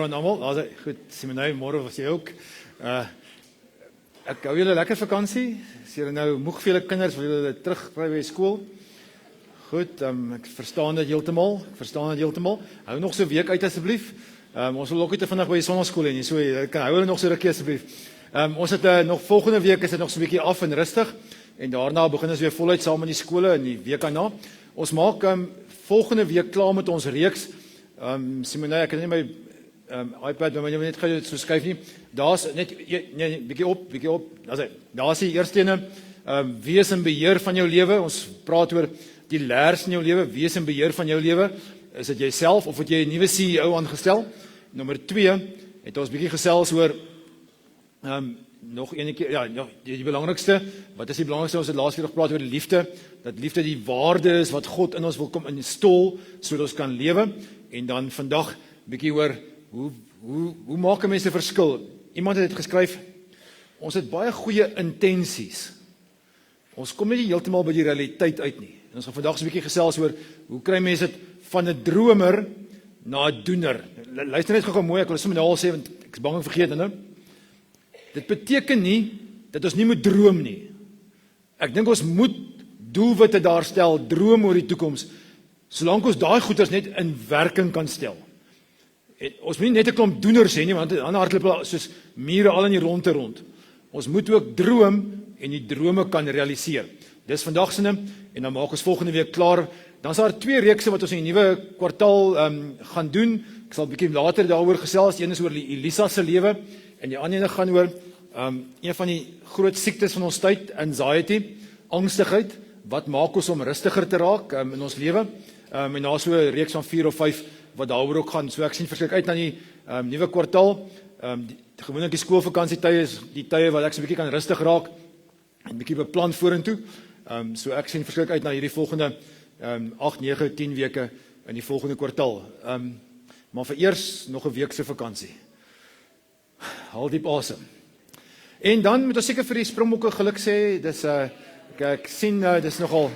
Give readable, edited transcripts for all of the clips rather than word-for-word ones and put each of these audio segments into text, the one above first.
aan almal. Also, goed, Simonay, môre was jy ook. Ek hou julle lekker vakansie. As julle nou moeg vir julle kinders, wil julle terugry by skool. Goed, ek verstaan dit heeltemal. Hou nog so 'n week uit asseblief. Ons wil ook nie te vinnig by die sonnaskool hê nie. So kan hou hulle nog so rukkie asseblief. Ons het nog volgende week is dit nog so 'n bietjie af en rustig en daarna begin ons weer voluit saam met die skole in die week daarna. Ons maak volgende week klaar met ons reeks. Simonay, ek kan nie my iPad met my net gou so skuif nie. Daar's net nee, bietjie op. Daar's die eerste ene, wees in beheer van jou lewe. Ons praat oor die leers in jou lewe, wees in beheer van jou lewe. Is dit jouself of het jy 'n nuwe CEO aangestel? Nommer 2 het ons bietjie gesels oor nog een keer, ja, die belangrikste. Wat is die belangrikste? Ons het laas keer gepraat oor die liefde. Dat liefde die waarde is wat God in ons wil kom instol sodat ons kan lewe. En dan vandag bietjie oor hoe maak 'n mens 'n verskil? Iemand het dit geskryf. Ons het baie goeie intensies. Ons kom nie heeltemal by die realiteit uit nie. En ons gaan vandag so 'n bietjie gesels oor hoe kry mense dit van 'n dromer na 'n doener. Luister net gou mooi, ek wil sommer nou al sê want ek is bang om vergeet nou. Dit beteken nie dat ons nie moet droom nie. Ek dink ons moet doelwitte daar stel, droom oor die toekoms, solank ons daai goeders net in werking kan stel. Ons moet nie net 'n klomp doeners hê nie, want dan hardloop hulle soos mure al in die rondte rond. Ons moet ook droom en die drome kan realiseer. Dis vandag se en dan maak ons volgende week klaar. Dan is daar 2 reekse wat ons in die nuwe kwartaal gaan doen. Ek sal 'n bietjie later daaroor gesels. Een is oor Elisa se lewe en die ander een gaan oor een van die groot siektes van ons tyd, anxiety, angstigheid. Wat maak ons om rustiger te raak in ons lewe? En daar so 'n reeks van 4 of 5 wat daaroor ook gaan. So ek sien verskriklik uit na die nuwe kwartaal. Gewoonlik die skoolvakansietye is die tye wat ek so 'n bietjie kan rustig raak en bietjie beplan vorentoe. So ek sien verskriklik uit na hierdie volgende 8, 9, 10 weke in die volgende kwartaal. Maar vir eers nog 'n week se vakansie. Haal diep asem. En dan moet ons seker vir die Springbokke geluk sê. Dis ek sien dis nogal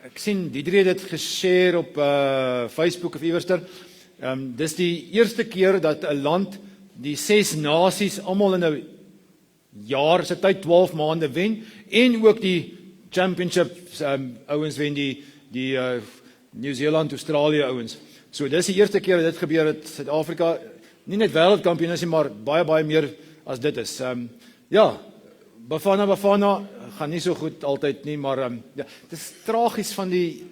ek sien Diedrie het dit geshare op Facebook of iewerster. Dis die eerste keer dat 'n land die 6 nasies almal in 'n jaar se tyd 12 maande wen en ook die championship ouens wen die New Zealand, Australië ouens. So dis die eerste keer dat dit gebeur het. Suid-Afrika nie net wêreldkampioen is nie, maar baie meer as dit is. Ja, Bafana gaan nie so goed altyd nie, maar ja, dit is tragies van die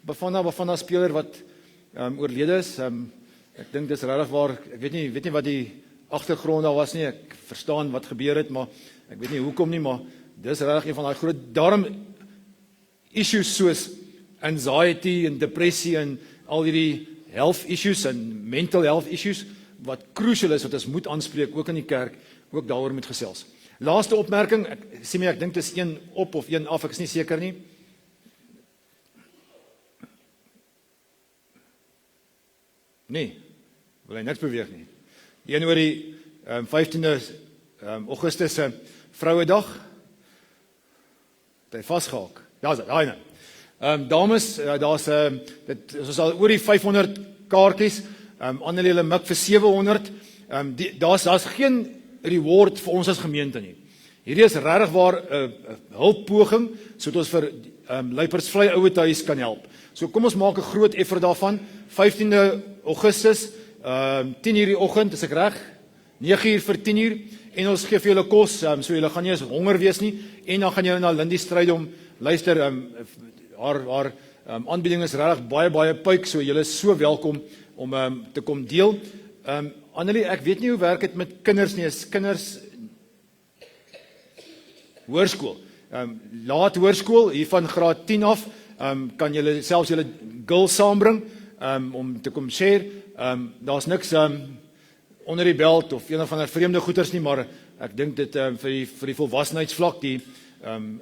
Bafana speler wat oorlede is. Ek dink dis regtig waar. Ek weet nie wat die agtergrond daar was nie. Ek verstaan wat gebeur het, maar ek weet nie hoekom nie, maar dis regtig een van daai groot daarom issues soos anxiety en depressie en al hierdie health issues en mental health issues wat crucial is wat ons moet aanspreek ook in die kerk, ook daaroor moet gesels. Laaste opmerking, ek dink dit is 1 op of 1 af, ek is nie seker nie. Nee, wil hy niks beweeg nie. Die een oor die 15de Augustus Vrouedag. Het hy vasgehaak. Ja, daai nou. Dames, daar's ons al oor die 500 kaartjies. Anneliele mik vir 700. Daar's geen reward vir ons as gemeente nie. Hierdie is regtig waar 'n hulppoging sodat ons vir Luipersvlei Ouetehuis kan help. So kom ons maak 'n groot effort daarvan. 15de Augustus, 10:00 die oggend, is ek reg? 9:00 vir 10:00 en ons gee vir julle kos, so julle gaan nie eens honger wees nie en dan gaan julle na Lindy Strydom luister, haar aanbieding is regtig baie puik, so julle is so welkom om te kom deel. Annelie, ek weet nie hoe werk dit met kinders nie, is kinders hoërskool. Laat hoërskool, hier van graad 10 af, kan julle selfs julle girls saambring, om te kom share. Daar's niks onder die belt of een van die vreemde goeters nie, maar ek dink dit vir die volwassenheidsvlak, die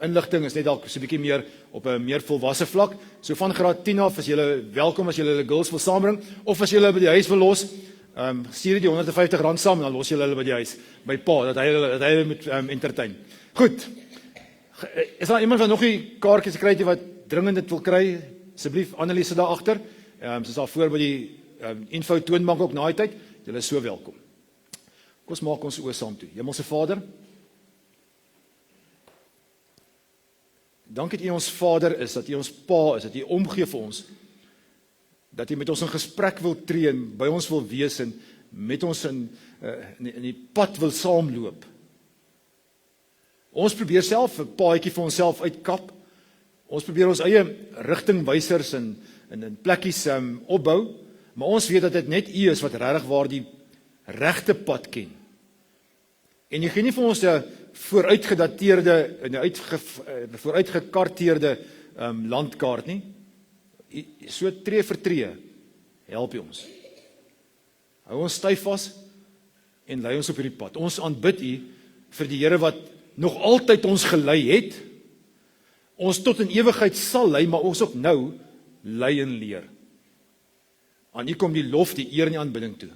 inligting is net dalk so 'n bietjie meer op 'n meer volwasse vlak. So van graad 10 af is julle welkom as julle girls wil saambring, of as julle by die huis wil los, stuur die R150 saam en dan los julle hulle by die huis, by pa, dat hy hulle moet entertain. Goed, is daar iemand wat nog nie kaartjies gekry het wat dringend dit wil kry? Asseblief, Annelies sit daar agter. Sy is daar voor by die info toonbank ook na die tyd. Julle is so welkom. Kom ons maak ons oë saam toe. Hemelse Vader, dankie dat U ons Vader is, dat U ons Pa is, dat U omgee vir ons, dat U met ons in gesprek wil tree en by ons wil wees en met ons in die pad wil saamloop. Ons probeer self 'n paadjie vir onsself uitkap. Ons probeer ons eie rigtingwysers en plekkies opbou, maar ons weet dat dit net U is wat regtig waar die regte pad ken. En U gee nie vir ons 'n vooruitgedateerde en vooruitgekarteerde landkaart nie. So tree vir tree help U ons. Hou ons styf vas en lei ons op hierdie pad. Ons aanbid U vir die Here wat nog altyd ons gelei het, ons tot in ewigheid sal lei, maar ons ook nou lei en leer. Aan U kom die lof, die eer en die aanbidding toe.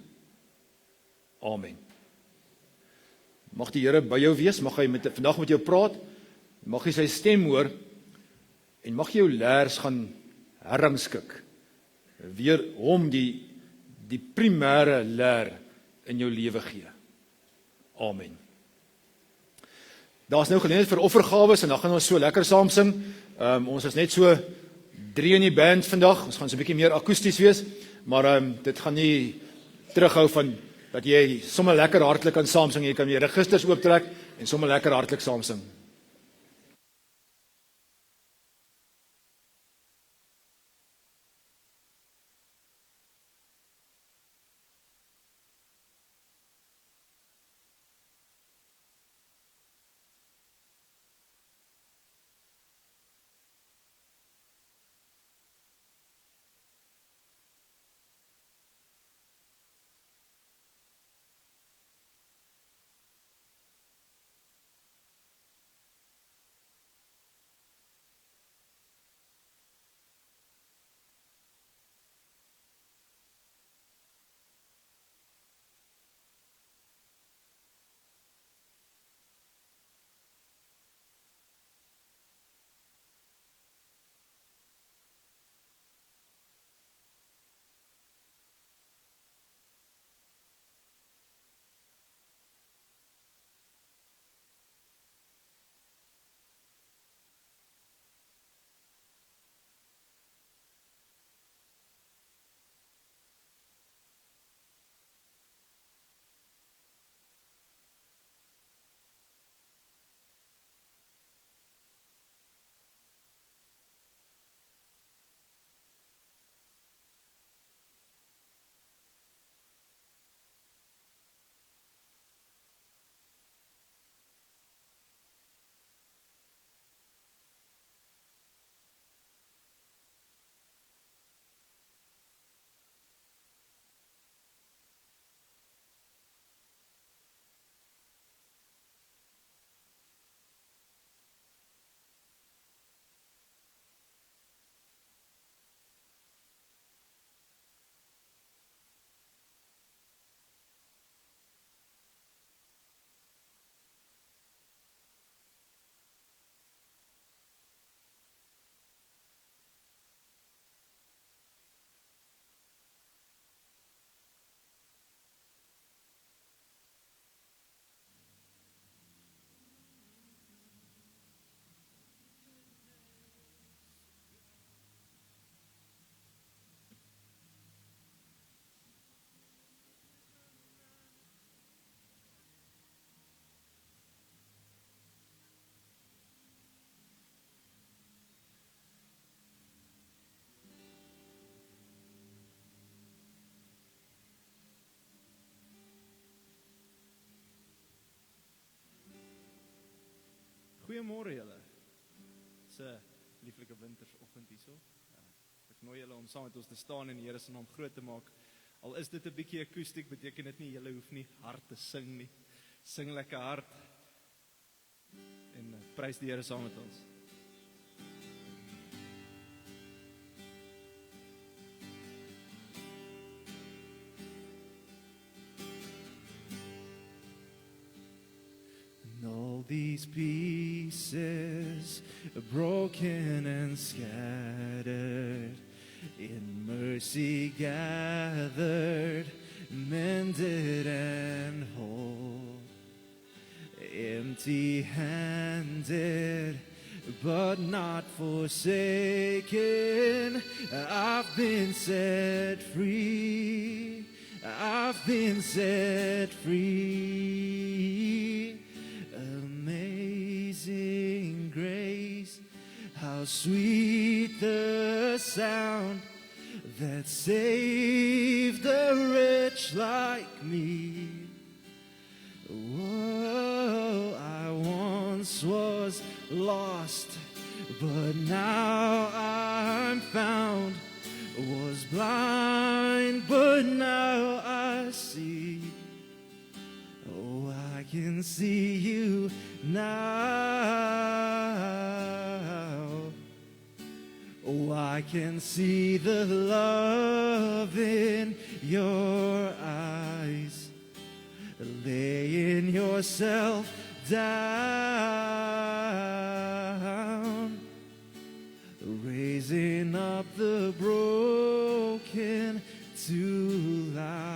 Amen. Mag die Here by jou wees, mag hy vandag met jou praat, mag jy sy stem hoor, en mag jy jou leers gaan herrangskik, weer hom die primêre leer in jou lewe gee. Amen. Daar's nou geleentheid vir offergawes en dan gaan ons so lekker saam sing. Ons is net so 3 in die band vandag. Ons gaan so 'n bietjie meer akoesties wees, maar dit gaan nie terughou van dat jy sommer lekker hartlik kan saam sing. Jy kan jy registers ooptrek en sommer lekker hartlik saam sing. Goeiemôre julle. Dis 'n lieflike wintersoggend hierso. Ek nooi julle om saam met ons te staan en die Here se naam groot te maak. Al is dit 'n bietjie akoestiek, beteken dit nie julle hoef nie hard te sing nie. Sing lekker hard en prys die Here saam met ons. These pieces are broken and scattered. in mercy gathered, mended and whole, empty-handed, but not forsaken. I've been set free. I've been set free. Amazing grace, how sweet the sound that saved a wretch like me. Whoa, I once was lost, but now I'm found. Was blind, but now I see. Oh, I can see you now. Oh, I can see the love in your eyes, laying yourself down, raising up the broken to life.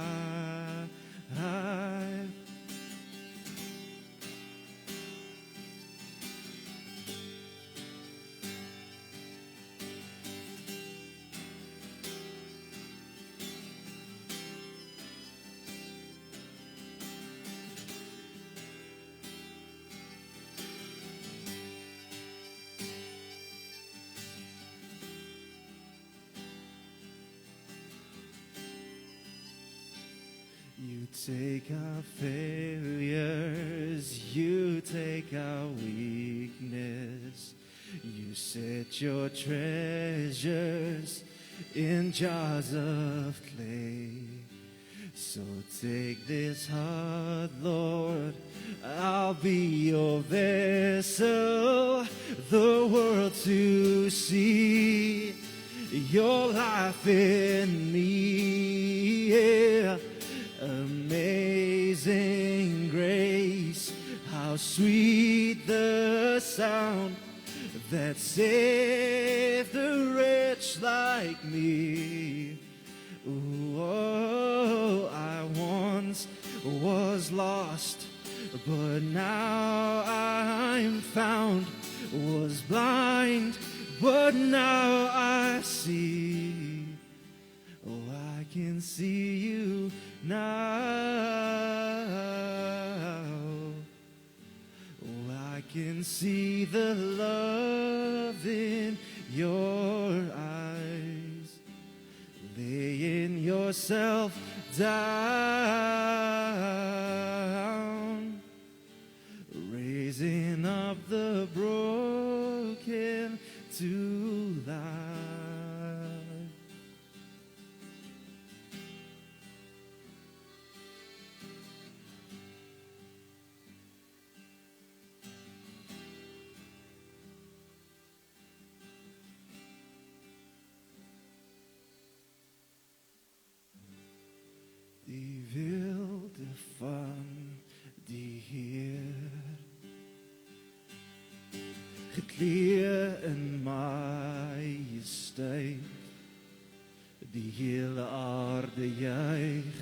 You take our failures, you take our weakness. You set your treasures in jars of clay. So take this heart, Lord, I'll be your vessel, the world to see your life in me. Yeah. Amazing grace, how sweet the sound that saved a wretch like me. Oh, I once was lost, but now I'm found. Was blind, but now I see. Oh, I can see you now. Oh, I can see the love in your eyes, laying yourself down, raising up the broken to life. Die wilde van die Heer, gekleed in majesteit, die hele aarde juig,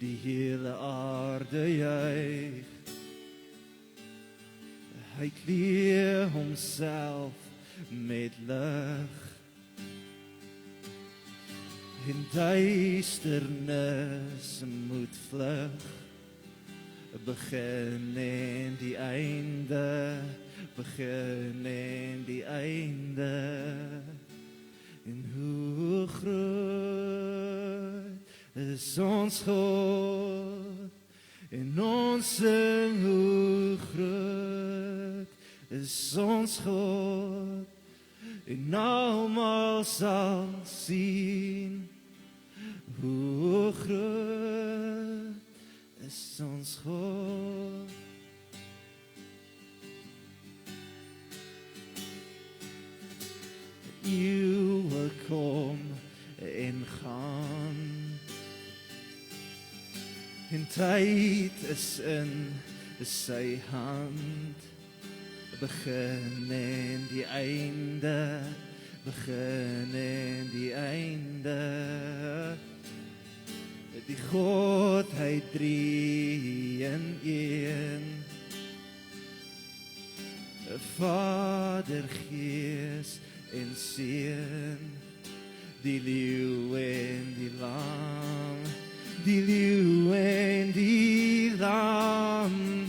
die hele aarde juig. Hy kleed homself met lig, in duisternis moet vlug, begin en die einde, begin en die einde. En hoe groot is ons God, en ons sing hoe groot is ons God, en almal sal sien hoe groot is ons God. Eeuwe kom en gaan, en tyd is in sy hand, begin en die einde, begin en die einde, die Godheid drie in een, Vader, Gees en Seun, die leeu en die lam, die leeu en die lam,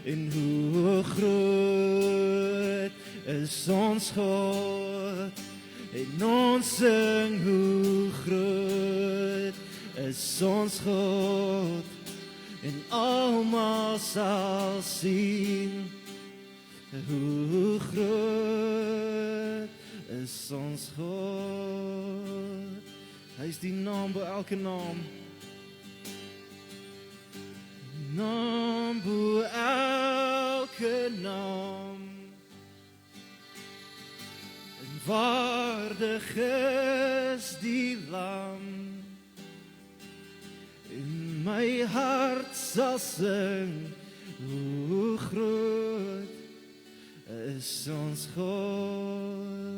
en hoe groot is ons God, en ons sing hoe groot is ons God, en almal sal sien, hoe groot is ons God. Hy is die naam bo elke naam. Naam bo elke naam. En waardig is die lam. In my hart sal sing, hoe groot is ons God.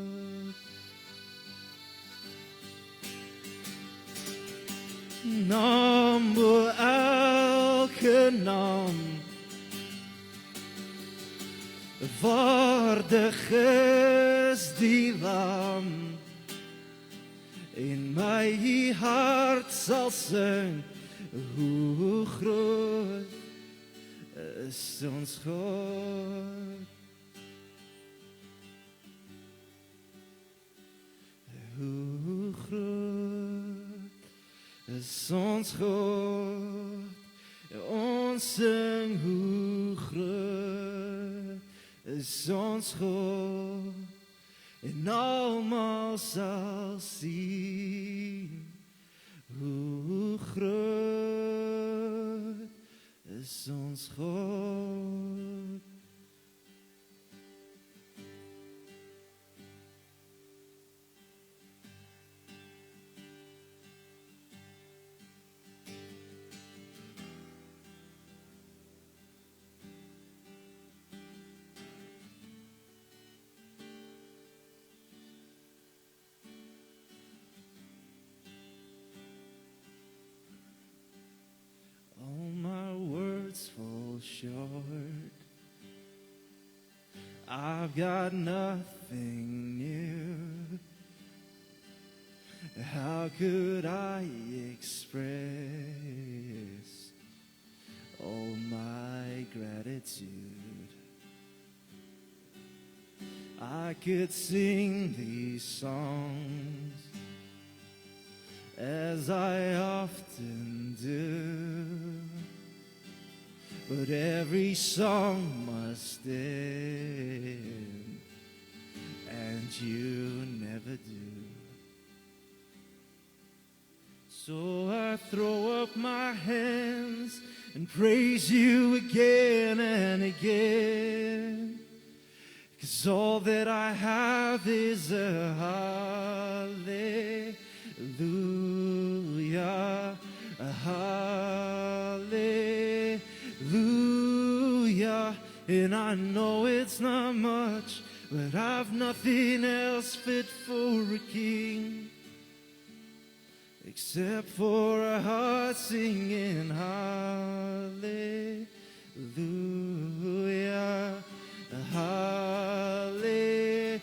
Naam bo elke naam, waardig is die lam, en my hart sal sing, hoe groot is ons God. Hoe groot is ons God, ons sing hoe groot is ons God, en almal sal sien, hoe groot is ons God. Short, I've got nothing new. How could I express all my gratitude? I could sing these songs as I often do, but every song must end, and you never do. So I throw up my hands and praise you again and again, 'cause all that I have is a hallelujah, a hallelujah. And I know it's not much, but I've nothing else fit for a king, except for a heart singing hallelujah, hallelujah.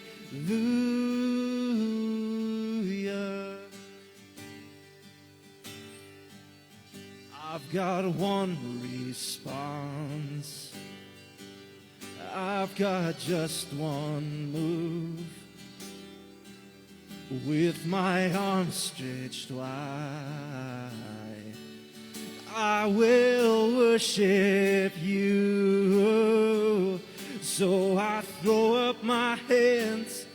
I've got one response, I've got just one move, with my arms stretched wide, I will worship you. So I throw up my hands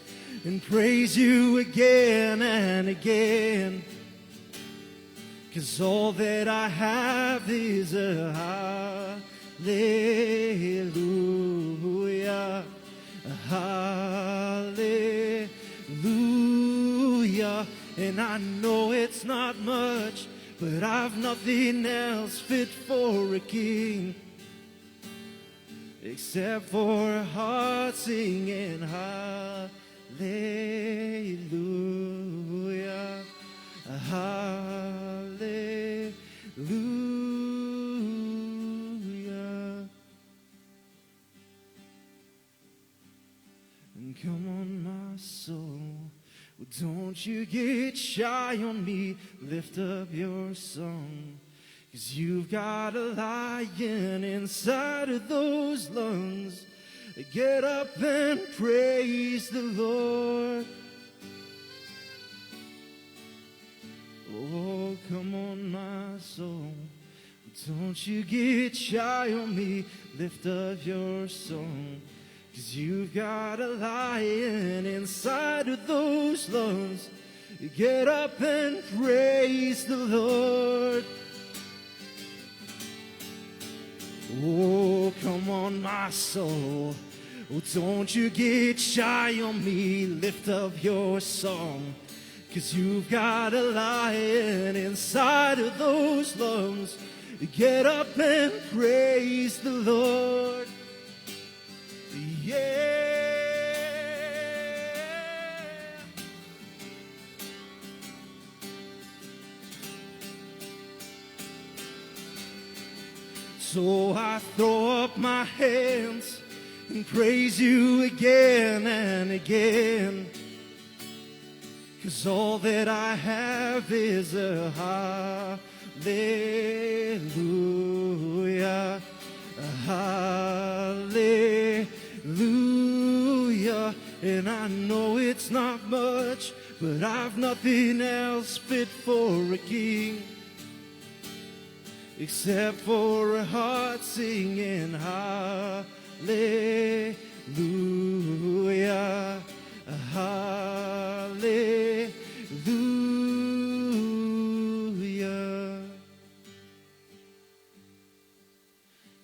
and praise you again and again, 'cause all that I have is a hallelujah, a hallelujah. And I know it's not much, but I've nothing else fit for a king, except for a heart singing hallelujah, Come on, my soul. Well, don't you get shy on me. Lift up your song. 'Cause you've got a lion inside of those lungs. Get up and praise the Lord. Oh, come on, my soul. Don't you get shy on me. Lift up your song. 'Cause you've got a lion inside of those lungs. Get up and praise the Lord. Oh, come on, my soul. Oh, don't you get shy on me. Lift up your song. 'Cause you've got a lion inside of those lungs. Get up and praise the Lord. Yeah. So I throw up my hands and praise you again and again. 'Cause all that I have is a hallelujah, a hallelujah. And I know it's not much, but I've nothing else fit for a king except for a heart singing hallelujah, hallelujah.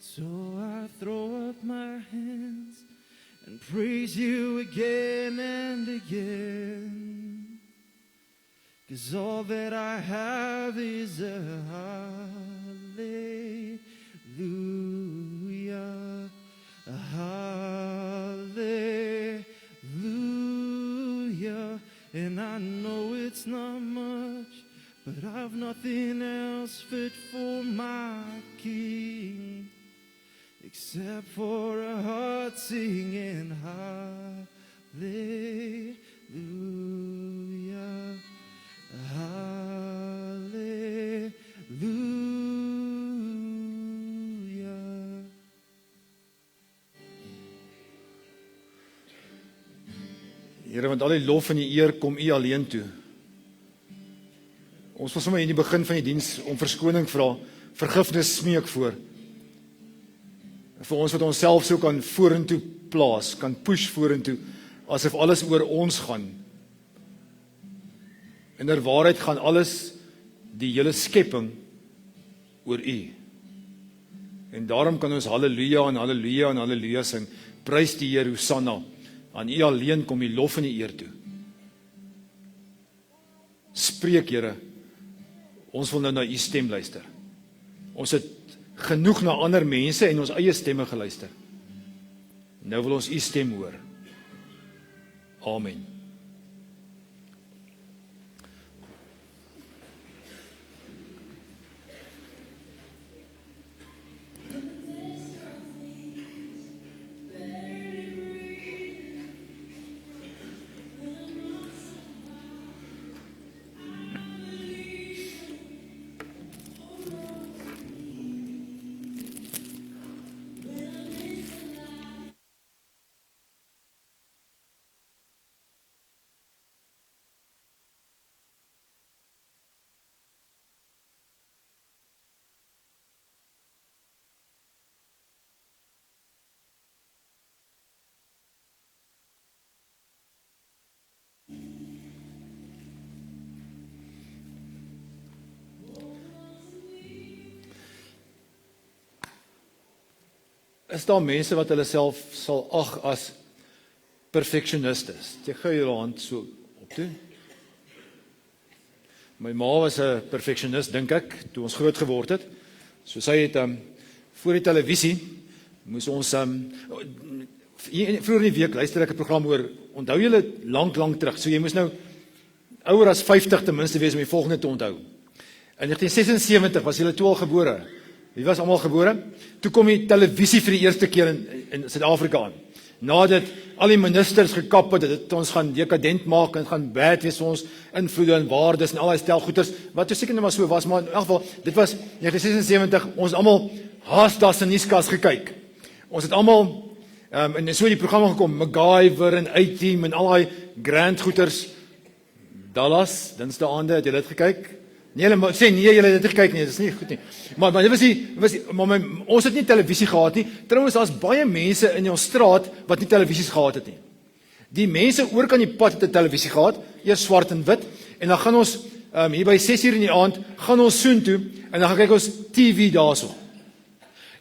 So I throw up my hands and praise you again and again. 'Cause all that I have is a hallelujah, a hallelujah. And I know it's not much, but I've nothing else fit for my King except for a heart singing hallelujah, hallelujah. Here, want al die lof en die eer kom U alleen toe. Ons wil sommer in die begin van die diens om verskoning vra, vergifnis smeek voor. Vir ons wat onsself so kan vorentoe plaas, kan push vorentoe, asof alles oor ons gaan. In der waarheid gaan alles, die hele skepping, oor U. En daarom kan ons halleluja en halleluja en halleluja sing. Prys die Heer, Hosanna. Aan U alleen kom die lof en die eer toe. Spreek, Here. Ons wil nou na U stem luister. Ons het genoeg na ander mense en ons eie stemme geluister. Nou wil ons U stem hoor. Amen. Is daar mense wat hulle self sal ag as perfectionistes? Jy gou jou hand so op toe. My ma was 'n perfectionist, dink ek, toe ons groot geword het. So sy het voor die televisie moes ons vroeër in die week luister ek 'n program oor, onthou julle lank terug. So jy moes nou ouer as 50 ten minste wees om die volgende te onthou. In 1976 was julle toe al gebore. Wie was almal gebore? Toe kom die televisie vir die eerste keer in Suid-Afrika aan. nadat al die ministers gekap het, dit ons gaan dekadent maak en gaan bad wees vir ons invloede en waardes en al die stelgoeders, wat seker net maar so was, maar in elk geval, dit was 1976, ons het almal haastas in nuuskas gekyk. Ons het almal, en so die programme gekom, MacGyver en A-Team en al die grand goeders, Dallas, Dinsdae aande, het julle dit gekyk? Nee, hulle sê nee, julle het dit gekyk nie, dit is nie goed nie. Maar dit was ons het nie televisie gehad nie. Trouwens, daar's baie mense in ons straat wat nie televisies gehad het nie. Die mense oor kan die pad het 'n televisie gehad, eers swart en wit, en dan gaan ons hier by 6:00 in die aand gaan ons soontoe en dan gaan kyk ons TV daarso.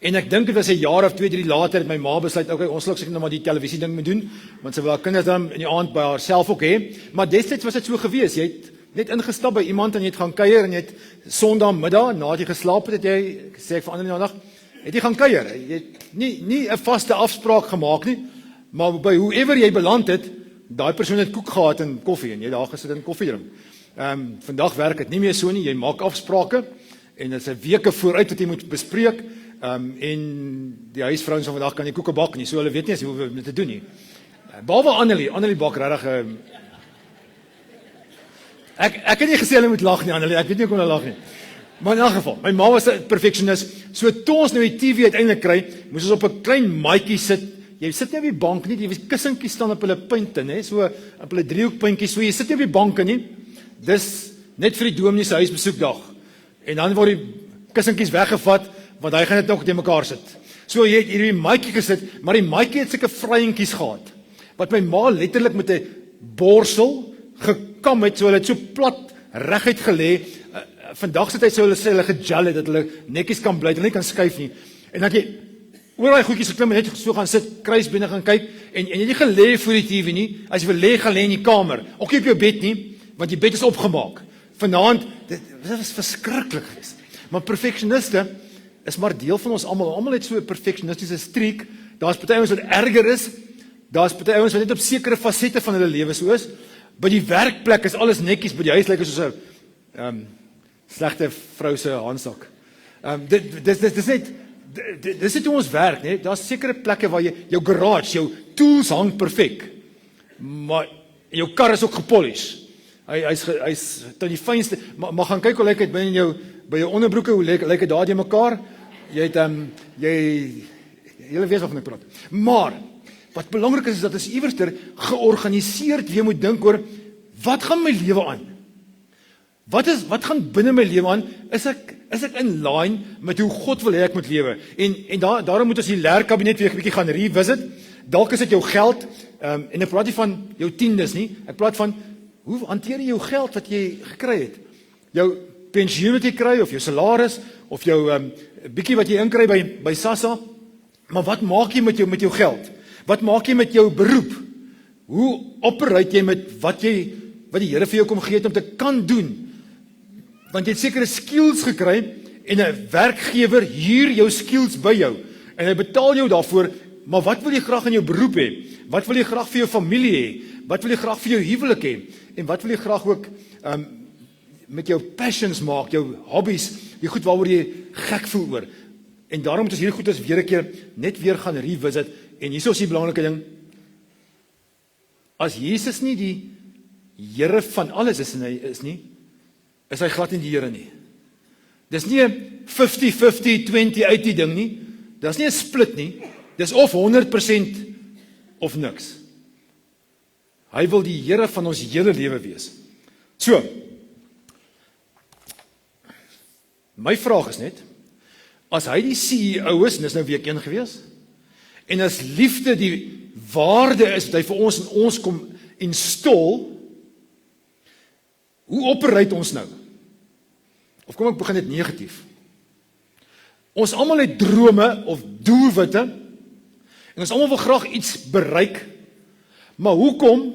En ek dink dit was 'n jaar of 2, 3 later het my ma besluit, okay, ons sal seker nou maar die televisie ding moet doen, want sy wil haar kinders dan in die aand by haarself ook hê. Maar destyds was dit so gewees, jy het net ingestap by iemand en jy het gaan kuier en jy het Sondagmiddag, nadat jy geslaap het jy, sê ek verander in die dag, het jy gaan kuier. Jy het nie 'n vaste afspraak gemaak nie, maar by whoever jy beland het, daai persoon het koek gehad en koffie en jy daar gesit en koffie drink. Vandag werk dit nie meer so nie, jy maak afsprake en dit is 'n weke vooruit wat jy moet bespreek. En die huisvrouens van vandag kan nie koeke bak nie, so hulle weet nie as hoe om dit te doen nie. Behalwe Annelie bak regtig. Ek het nie gesê hulle moet lag nie, Annelie, ek weet nie hoe kon hulle lag nie. Maar in elk geval, my ma was 'n perfectionist, so toe ons nou die TV uiteindelik kry, moes ons op 'n klein maatjie sit. Jy sit nie op die bank nie, die kussentjies staan op hulle punte, né, so op hulle driehoekpuntjies, so jy sit nie op die banke nie. Dis net vir die dominee se huisbesoekdag. En dan word die kussentjies weggevat, want hy gaan dit nog te mekaar sit. So jy het hierdie maatjie gesit, maar die maatjie het sulke vryentjies gehad, wat my ma letterlik met 'n borsel gekam het, so hulle het so plat reguit gelê. Vandag sit hy so hulle sê hulle gejal het, dat hulle netjies kan bly, hulle nie kan skuif nie. En dan jy oor daai goedjies geklim en net so gaan sit, kruisbene gaan kyk, en jy het nie gelê voor die TV nie, as jy wil lê, gaan lê in die kamer, ook nie op jou bed nie, want die bed is opgemaak. Vanaand, dit was verskriklik geweest. Maar perfectioniste is maar deel van ons almal. Almal het so 'n perfectionistiese streek. Daar's party ouens wat erger is. Daar's party ouens wat net op sekere fasette van hulle lewe so is. By die werkplek is alles netjies, by die huis lyk dit soos 'n slegte vrou se handsak. Dis net hoe ons werk, né? Daar's sekere plekke waar jy jou garage, jou tools hang perfek. Maar jou kar is ook gepolish. Hy's tot die fynste, maar gaan kyk hoe lyk dit binne jou by jou onderbroeke, hoe lyk dit daar die mekaar? Jy het julle weet waarvan ek praat. Maar wat belangrik is dat ons iewerster georganiseerd weer moet dink oor wat gaan my lewe aan? Wat gaan binne my lewe aan? Is ek in line met hoe God wil hê ek moet lewe? En daarom moet ons die leerkabinet weer 'n bietjie gaan revisit. Dalk is dit jou geld, en ek praat nie van jou tiendes nie. Ek praat van hoe hanteer jy jou geld wat jy gekry het? Jou pensioen wat jy kry, of jou salaris, of jou bietjie wat jy inkry by SASSA. Maar wat maak jy met jou geld? Wat maak jy met jou beroep? Hoe operate jy met wat die Here vir jou kom gee het om te kan doen? Want jy het sekere skills gekry en 'n werkgewer huur jou skills by jou en hy betaal jou daarvoor, maar wat wil jy graag in jou beroep hê? Wat wil jy graag vir jou familie hê? Wat wil jy graag vir jou huwelik hê? En wat wil jy graag ook met jou passions maak, jou hobbies, die goed waaroor jy gek voel oor? En daarom moet ons hierdie goed weer 'n keer net weer gaan revisit. En hier is die belangrike ding. As Jesus nie die Here van alles is hy glad nie die Here nie. Dis nie 'n 50-50, 20-80 ding nie. Dis nie 'n split nie. Dis of 100% of niks. Hy wil die Here van ons hele lewe wees. So, my vraag is net, as hy die CEO is, en dis nou week 1 gewees, en as liefde die waarde is wat hy vir ons en ons kom install, hoe operate ons nou? Of kom ek begin dit negatief? Ons almal het drome of doelwitte, en ons almal wil graag iets bereik, maar hoekom,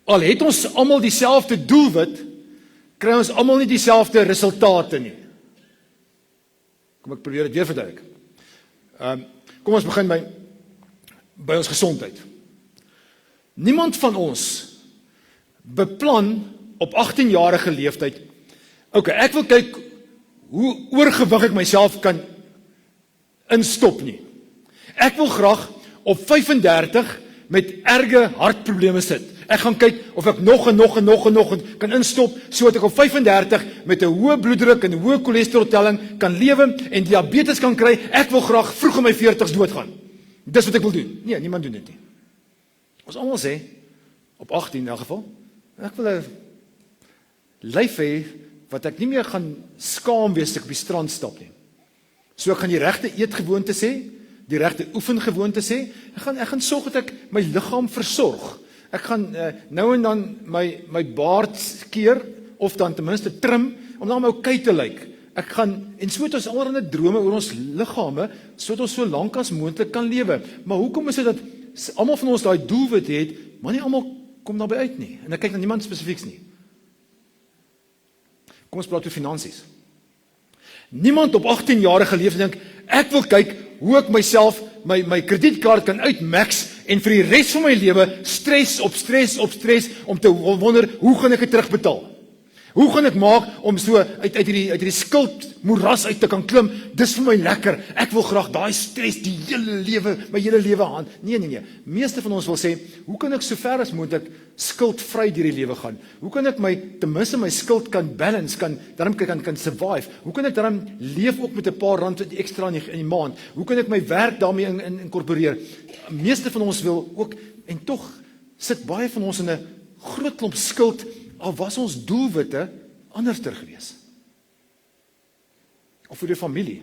al het ons almal dieselfde doelwit, kry ons almal nie dieselfde resultate nie? Kom ek probeer dit weer verduidelik. Kom ons begin by ons gesondheid. Niemand van ons beplan op 18-jarige leeftyd, okay, ek wil kyk hoe oorgewig ek myself kan instop nie. Ek wil graag op 35 met erge hartprobleme sit. Ek gaan kyk of ek nog kan instop, so dat ek op 35 met 'n hoë bloeddruk en 'n hoë cholesteroltelling kan lewe en diabetes kan kry. Ek wil graag vroeg in my 40's doodgaan. Dis wat ek wil doen. Nee, niemand doen dit nie. Ons almal sê, op 18 in elk geval, ek wil 'n lyf hê, wat ek nie meer gaan skaam wees as ek op die strand stap nie. So ek gaan die regte eetgewoontes hê, die regte oefengewoontes hê. Ek gaan sorg dat ek my liggaam versorg. Ek gaan nou en dan my baard keer, of dan ten minste trim, om dan my oukei te lyk. Ek gaan, en so het ons allerlei drome oor ons liggame, sodat ons so lank as moontlik kan lewe. Maar hoekom is dit dat almal van ons daai doelwit het, maar nie almal kom daarby uit nie? En ek kyk na niemand spesifieks nie. Kom ons praat oor finansies. Niemand op 18 jarige leeftijd dink, ek wil kyk hoe ek myself, my kredietkaart kan uitmax en vir die res van my lewe stres op stres om te wonder, hoe gaan ek dit terugbetaal? Hoe gaan ek maak om so uit hierdie skuldmoeras uit te kan klim? Dis vir my lekker. Ek wil graag daai stres my hele lewe aan. Nee. Meeste van ons wil sê, hoe kan ek so ver as moontlik skuldvry deur die lewe gaan? Hoe kan ek ten minste my skuld kan balance, kan survive? Hoe kan ek dan leef ook met 'n paar rand ekstra in die maand? Hoe kan ek my werk daarmee inkorporeer? Meeste van ons wil ook, en tog sit baie van ons in 'n groot klomp skuld, al was ons doelwitte anderster gewees. Of vir die familie.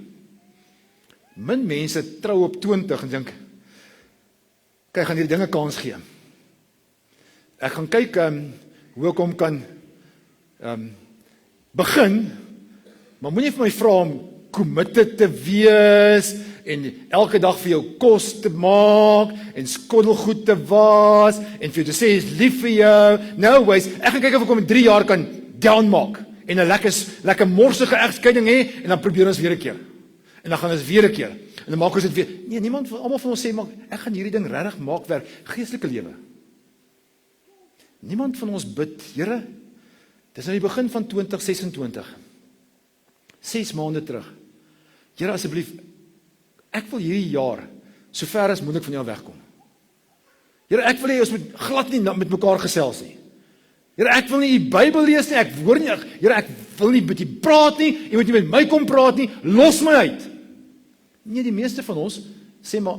Min mense trou op 20 en dink, kyk, gaan hierdie dinge kans gee. Ek gaan kyk hoe ek hom kan begin, maar moenie vir my vra om committed te wees en elke dag vir jou kos te maak en skottelgoed te was en vir jou te sê is lief vir jou. No ways, ek gaan kyk of ek hom in 3 jaar kan down maak en 'n lekker morsige egskeiding hê en dan probeer ons weer 'n keer. En dan gaan ons weer 'n keer. En dan maak ons dit weer. Nee, almal van ons sê maar ek gaan hierdie ding regtig maak werk, geestelike lewe. Niemand van ons bid, Here, dis nou die begin van 2026. 6 maande terug. Here, asseblief, ek wil hierdie jaar so ver as moontlik van jou wegkom. Here, ek wil hê ons moet glad nie met mekaar gesels nie. Here, ek wil nie die Bybel lees nie, ek hoor nie, Here, ek wil nie met jy praat nie, jy moet nie met my kom praat nie, los my uit. Nee, die meeste van ons sê maar,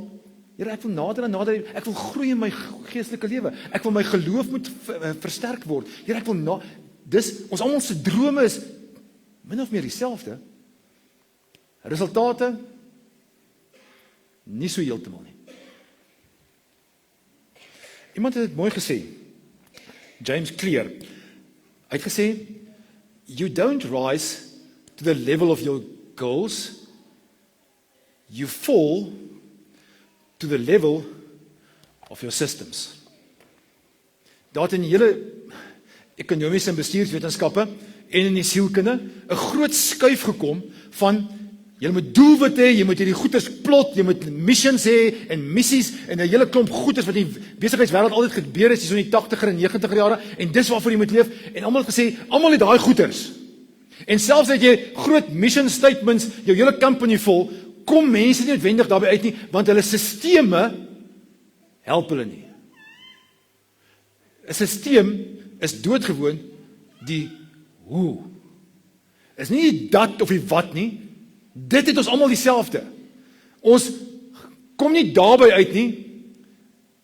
Here, ek wil nader en nader, ek wil groei in my geestelike lewe, ek wil my geloof moet versterk word. Here, ek wil dis, ons almal se drome is min of meer dieselfde. Resultate nie so heeltemal nie. Iemand het dit mooi gesê, James Clear. Hy het gesê, you don't rise to the level of your goals, you fall to the level of your systems. Daar het in die hele ekonomiese en bestuurswetenskappe en in die sielkunde 'n groot skuif gekom van jy moet doelwitte hê, jy moet hierdie goeders plot, jy moet missions hê en missies en 'n hele klomp goeders wat in die besigheidswêreld altyd gebeur het, so in die 80er en 90er jare en dis waarvoor jy moet leef en almal het gesê, almal het daai goeders. En selfs as jy groot mission statements, jou hele company vol, kom mense nie noodwendig daarby uit nie, want hulle sisteme help hulle nie. 'n Sisteem is doodgewoon die hoe. Is nie die dat of die wat nie. Dit het ons almal dieselfde. Ons kom nie daarby uit nie.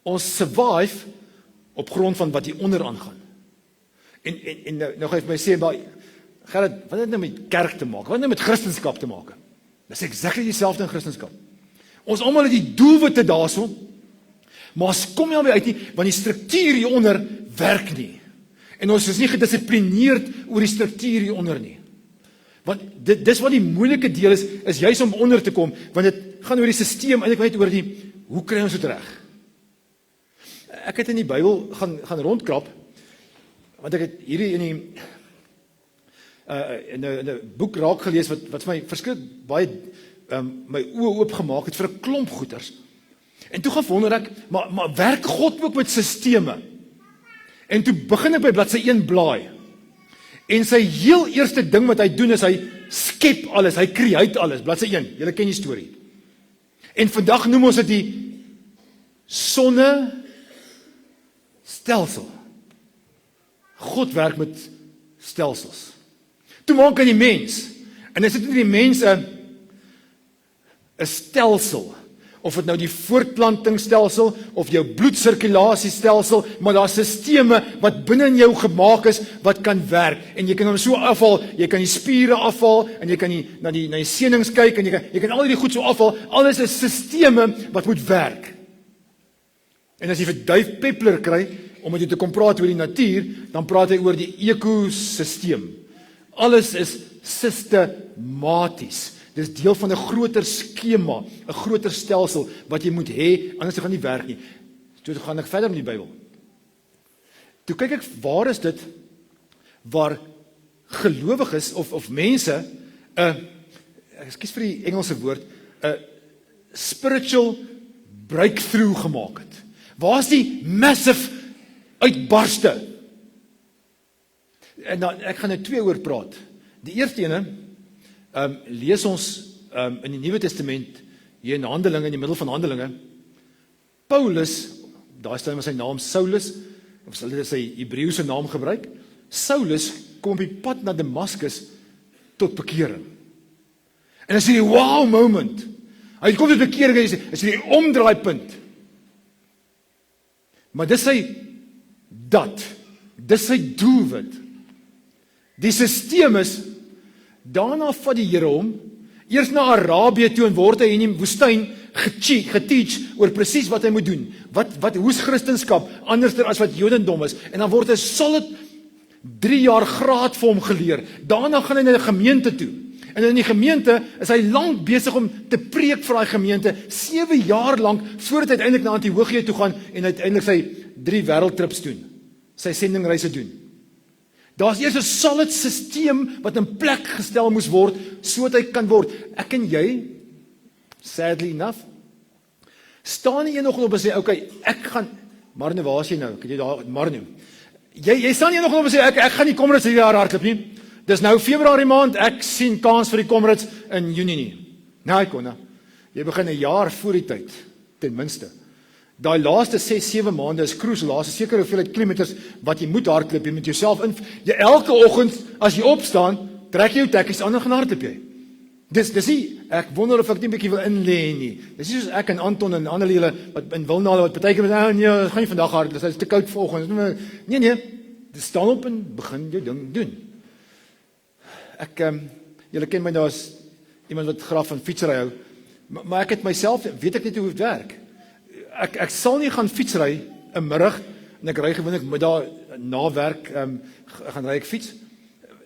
Ons survive op grond van wat hier onder aangaan. En nou gaan jy vir my sê, maar wat het dit nou met kerk te maak? Wat het nou met Christendom te maak? Dis exactly dieselfde in Christendom. Ons almal het die doelwitte daarso, maar ons kom nie daarby uit nie, want die struktuur hieronder werk nie. En ons is nie gedissiplineerd oor die struktuur hieronder nie. Want dis wat die moeilike deel is juis om onder te kom, want dit gaan oor die sisteem, eintlik net oor hoe kry ons dit reg? Ek het in die Bybel gaan rondkrap, want ek het hierdie in 'n boek raak gelees wat vir my verskriklik baie my oë oopgemaak het vir 'n klomp goeters. En toe gaan wonder ek, maar werk God ook met sisteme? En toe begin ek by bladsy 1 blaai. En sy heel eerste ding wat hy doen is hy skep alles, hy create alles, bladsy 1. Julle ken die storie. En vandag noem ons dit sonnestelsel. God werk met stelsels. Toe maak hy die mens, en hy sit in die mens 'n stelsel, of dit nou die voortplantingsstelsel, of jou bloedsirkulasiestelsel, maar daar is sisteme wat binne in jou gemaak is, wat kan werk, en jy kan hom so afhaal, jy kan die spiere afhaal, en jy kan na die senings kyk, en jy kan al die goed so afhaal, alles is sisteme wat moet werk. En as jy vir Dave Peppler kry, om met jou te kom praat oor die natuur, dan praat hy oor die ekosisteem. Alles is sistematies. Dis deel van 'n groter skema, 'n groter stelsel wat jy moet hê, anders gaan nie werk nie. Toe gaan ek verder met die Bybel. Toe kyk ek, waar is dit waar gelowiges of mense 'n, ek kies vir die Engelse woord, 'n spiritual breakthrough gemaak het. Waar is die massive uitbarste? En dan, ek gaan nou 2 oor praat. Die eerste ene, lees ons in die Nuwe Testament, hier in Handelinge, in die middel van Handelinge, Paulus, daai staan met sy naam Saulus, of sal dit sy Hebreëse naam gebruik, Saulus kom op die pad na Damaskus tot bekering. En as hierdie wow moment, hy kom tot bekering, is hierdie omdraaipunt. Maar dis sy doelwit. Die sisteem is, daarna vat die Here hom, eers na Arabië toe, en word hy in die woestyn geteach oor presies wat hy moet doen. Hoe's Christendom anderster as wat Jodendom is? En dan word hy solid 3 jaar graad vir hom geleer. Daarna gaan hy na die gemeente toe. En in die gemeente is hy lank besig om te preek vir daai gemeente, 7 jaar lank, voordat hy uiteindelik na Antiochië toe gaan, en uiteindelik sy 3 wêreldtrips doen, sy sendingreise doen. Daar's eers 'n solid sisteem wat in plek gestel moes word, sodat hy kan word. Ek en jy, sadly enough, staan nie nog op en sê, okay, ek gaan, Marne, waar is jy nou? Kan jy daar, Marne? Jy staan nie nog op en sê, ek gaan nie Comrades hierdie jaar hardloop nie. Dis nou Februarie maand, ek sien kans vir die Comrades in Junie nie. Nee, Konna, jy begin 'n jaar voor die tyd, ten minste. Daai laaste 6-7 maande is crucial, daar is 'n sekere hoeveelheid kilometers wat jy moet hardloop, jy moet jouself in, jy elke oggend, as jy opstaan, trek jy jou tekkies aan en gaan hardloop jy. Dis nie, ek wonder of ek nie 'n bietjie wil inlê nie. Dis nie soos ek en Anton en Annelie wat in Wilnale wat partykeer met, nee, gaan nie vandag hardloop, dit is te koud vanoggend. Nee, dis staan op en begin jou ding doen. Julle ken my, daar is iemand wat graag van fietsry hou, maar ek het myself, weet ek net hoe dit werk. Ek sal nie gaan fietsry 'n middag, en ek ry gewoonlik middag na werk, gaan ry ek fiets.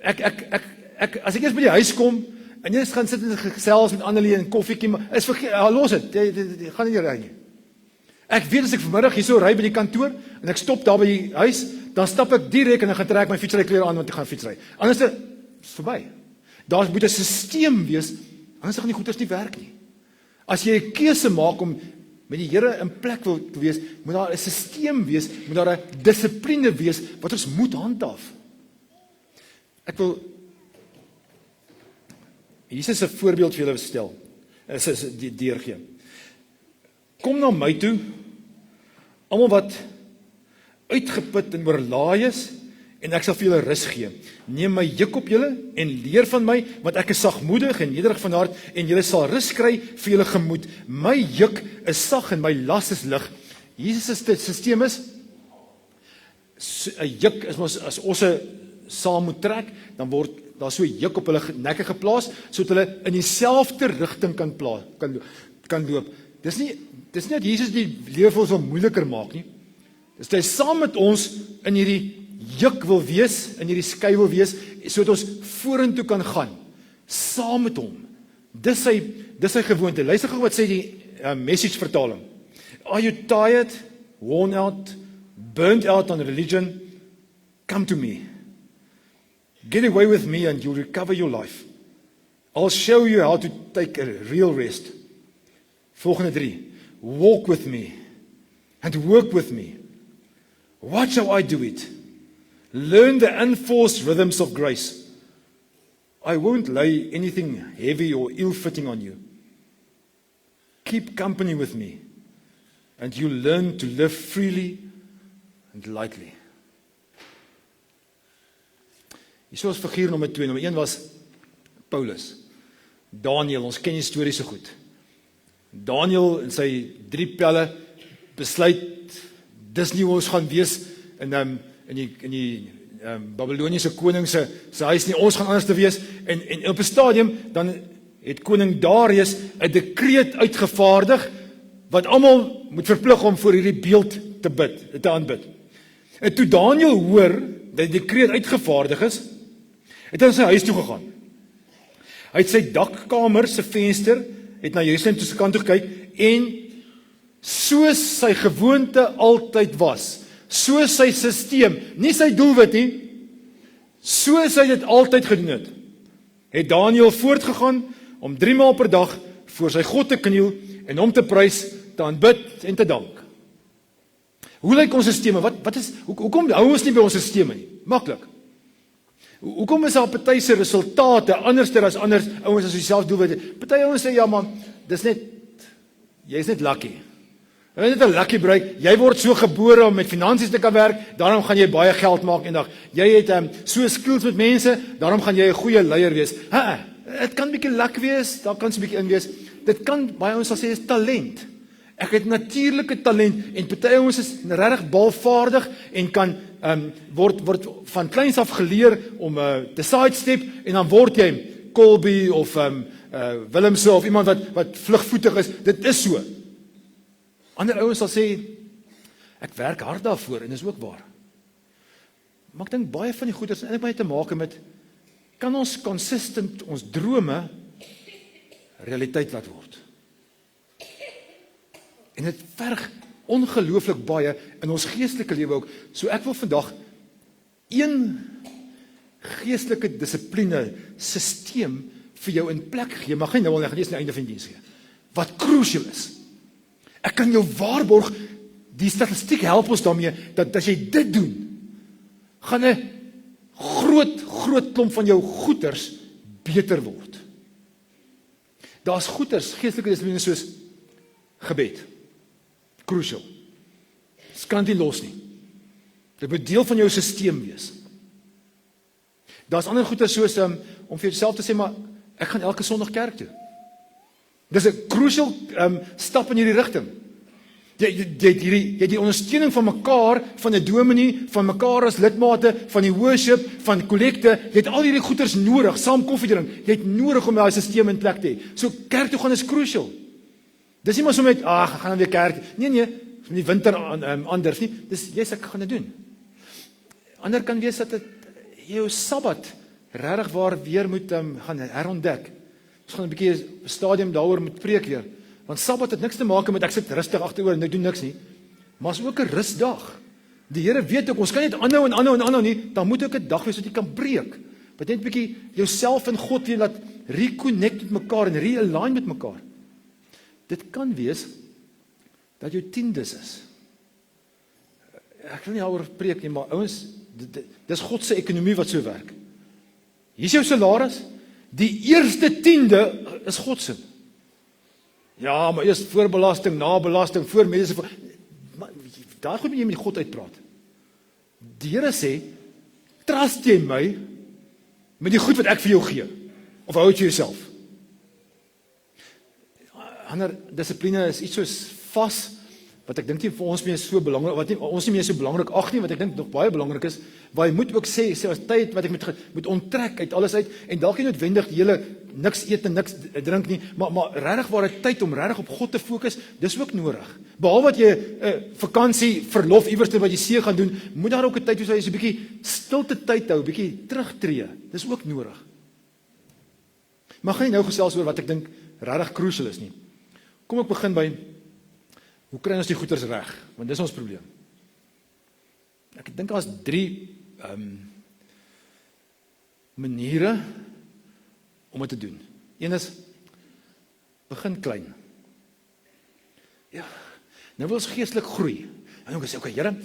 As ek eers by die huis kom, en jy gaan sit en gesels met Annelie en koffiekie, maar is los het, jy gaan nie ry nie. Ek weet as ek vanmiddag hier so ry by die kantoor, en ek stop daar by die huis, dan stap ek direk en ek gaan trek my fietsryklere aan, want ek gaan fietsry. Anders is verby. Daar moet 'n sisteem wees, anders gaan die goeders nie werk nie. As jy 'n keuse maak om met die Here in plek wil wees, moet daar 'n sisteem wees, moet daar 'n dissipline wees, wat ons moet handhaaf. Ek wil Jesus 'n voorbeeld vir julle stel, deurgee. Kom na my toe, almal wat uitgeput en oorlaai is, en ek sal vir julle rus gee. Neem my juk op julle en leer van my, want ek is sagmoedig en nederig van hart, en julle sal rus kry vir julle gemoed. My juk is sag en my las is lig. Jesus se sisteem is, 'n juk is mos, as ons saam moet trek, dan word daar so 'n juk op hulle nekke geplaas, sodat hulle in dieselfde rigting kan loop. Dis nie dat Jesus die lewe vir ons wil moeiliker maak nie. Dis hy saam met ons in hierdie juk wil wees, in hierdie skei wil wees, sodat ons vorentoe kan gaan, saam met hom. Dis sy gewoonte. Luister gou wat sê die Message vertaling. Are you tired, worn out, burnt out on religion? Come to me. Get away with me and you'll recover your life. I'll show you how to take a real rest. Volgende 3. Walk with me and work with me. Watch how I do it. Learn the unforced rhythms of grace. I won't lay anything heavy or ill-fitting on you. Keep company with me. and you learn to live freely and lightly. Hier is figuur nommer 2. Nommer 1 was Paulus. Daniel, ons ken die storie so goed. Daniel en sy 3 pelle besluit, dis nie hoe ons gaan wees in die Babyloniese koning se huis nie, ons gaan anders te wees, en op 'n stadium, dan het koning Darius 'n dekreet uitgevaardig, wat almal moet verplig om voor hierdie beeld te aanbid. En toe Daniel hoor, dat die dekreet uitgevaardig is, het hy na sy huis toe gegaan. Hy het sy dakkamer, sy venster, het na Jerusalem toe se kant toe gekyk, en soos sy gewoonte altyd was, soos sy sisteem, nie sy doelwit nie, soos hy dit altyd gedoen het Daniel voortgegaan om 3 maal per dag voor sy God te kniel en hom te prys, te aanbid en te dank. Hoe lyk ons sisteme? Hoekom hou ons nie by ons sisteme nie? Maklik. Hoekom is daar party se resultate anderster as anders ouens as dieselfde doelwit het? Party ouens sê ja man, jy's net lucky. Jy is net 'n lucky break. Jy word so gebore om met finansies te kan werk, daarom gaan jy baie geld maak eendag. Jy het so skills met mense, daarom gaan jy 'n goeie leier wees. Dit kan 'n bietjie luck wees, daar kan 'n bietjie in wees. Dit kan baie ons sal sê is talent. Ek het natuurlike talent en party ouens is regtig balvaardig en kan word van kleins af geleer om te sidestep en dan word jy Colby of Willemse of iemand wat vlugvoetig is. Dit is so. Ander ouens sal sê ek werk hard daarvoor en dis ook waar. Maar ek dink baie van die goeders en baie te maak met kan ons consistent ons drome realiteit laat word. En dit verg ongelooflik baie in ons geestelike lewe ook. So ek wil vandag een geestelike dissipline sisteem vir jou in plek gee, maar gaan nou al lees aan die einde van die diens gee. Wat crucial is. Ek kan jou waarborg, die statistiek help ons daarmee, dat as jy dit doen, gaan 'n groot klomp van jou goeders beter word. Daar's goeders, geestelike dissipline soos gebed. Crucial. Dit kan nie los nie. Dit moet deel van jou sisteem wees. Daar's ander goeders soos om vir jouself te sê, maar ek gaan elke Sondag kerk toe. Dis 'n crucial stap in hierdie rigting. Jy het die ondersteuning van mekaar, van 'n dominee, van mekaar as lidmate, van die worship, van kollekte. Jy het al hierdie goeders nodig, saam koffie drink. Jy het nodig om daai sisteem in plek te hê. So kerk toe gaan is crucial. Dis nie maar so met ek gaan dan weer kerk. Nee, in die winter anders nie. Dis ek gaan dit doen. Ander kan wees dat dit jou Sabbat regtig waar weer moet gaan herontdek. Ons gaan 'n bietjie 'n stadium daaroor moet preek weer. Want Sabbat het niks te maak met ek sit rustig agteroor en ek doen niks nie. Maar is ook 'n rusdag. Die Here weet ook ons kan net aanhou nie, dan moet ook 'n dag wees wat jy kan breek. Wat net 'n bietjie jouself en God weer laat reconnect met mekaar en realign met mekaar. Dit kan wees dat jou tiendes is. Ek wil nie daaroor preek nie, maar ouens, dis God se ekonomie wat so werk. Hier is jou salaris. Die eerste 10de is God se. Ja, maar eers voorbelasting, nabelasting, voor mense. Maar daar goed moet jy met God uitpraat. Die Here sê, trust jy my met die goed wat ek vir jou gee? Of hou dit vir jouself? Ander dissipline is iets soos vas, wat ek dink nie vir ons meer so belangrik, wat nie, ons nie meer so belangrik ag nie, wat ek dink nog baie belangrik is, waar jy moet ook sê as tyd wat ek moet onttrek uit alles uit, en dalk nie noodwendig die hele niks eet en niks drink nie, maar regtig waar dit tyd om regtig op God te fokus, dis ook nodig. Behalwe wat jy vakansie, verlof iewers wat jy see gaan doen, moet daar ook 'n tyd wees waar jy so 'n bietjie stilte tyd hou, 'n bietjie terugtreë. Dis ook nodig. Maar gaan nie nou gesels oor wat ek dink regtig crucial is nie. Kom ek begin by hoe kry ons die goeders reg? Want dis ons probleem. Ek dink daar's 3 maniere om dit te doen. Een is begin klein. Ja, nou wil ons geestelik groei. En dan sê ek, okay, Here,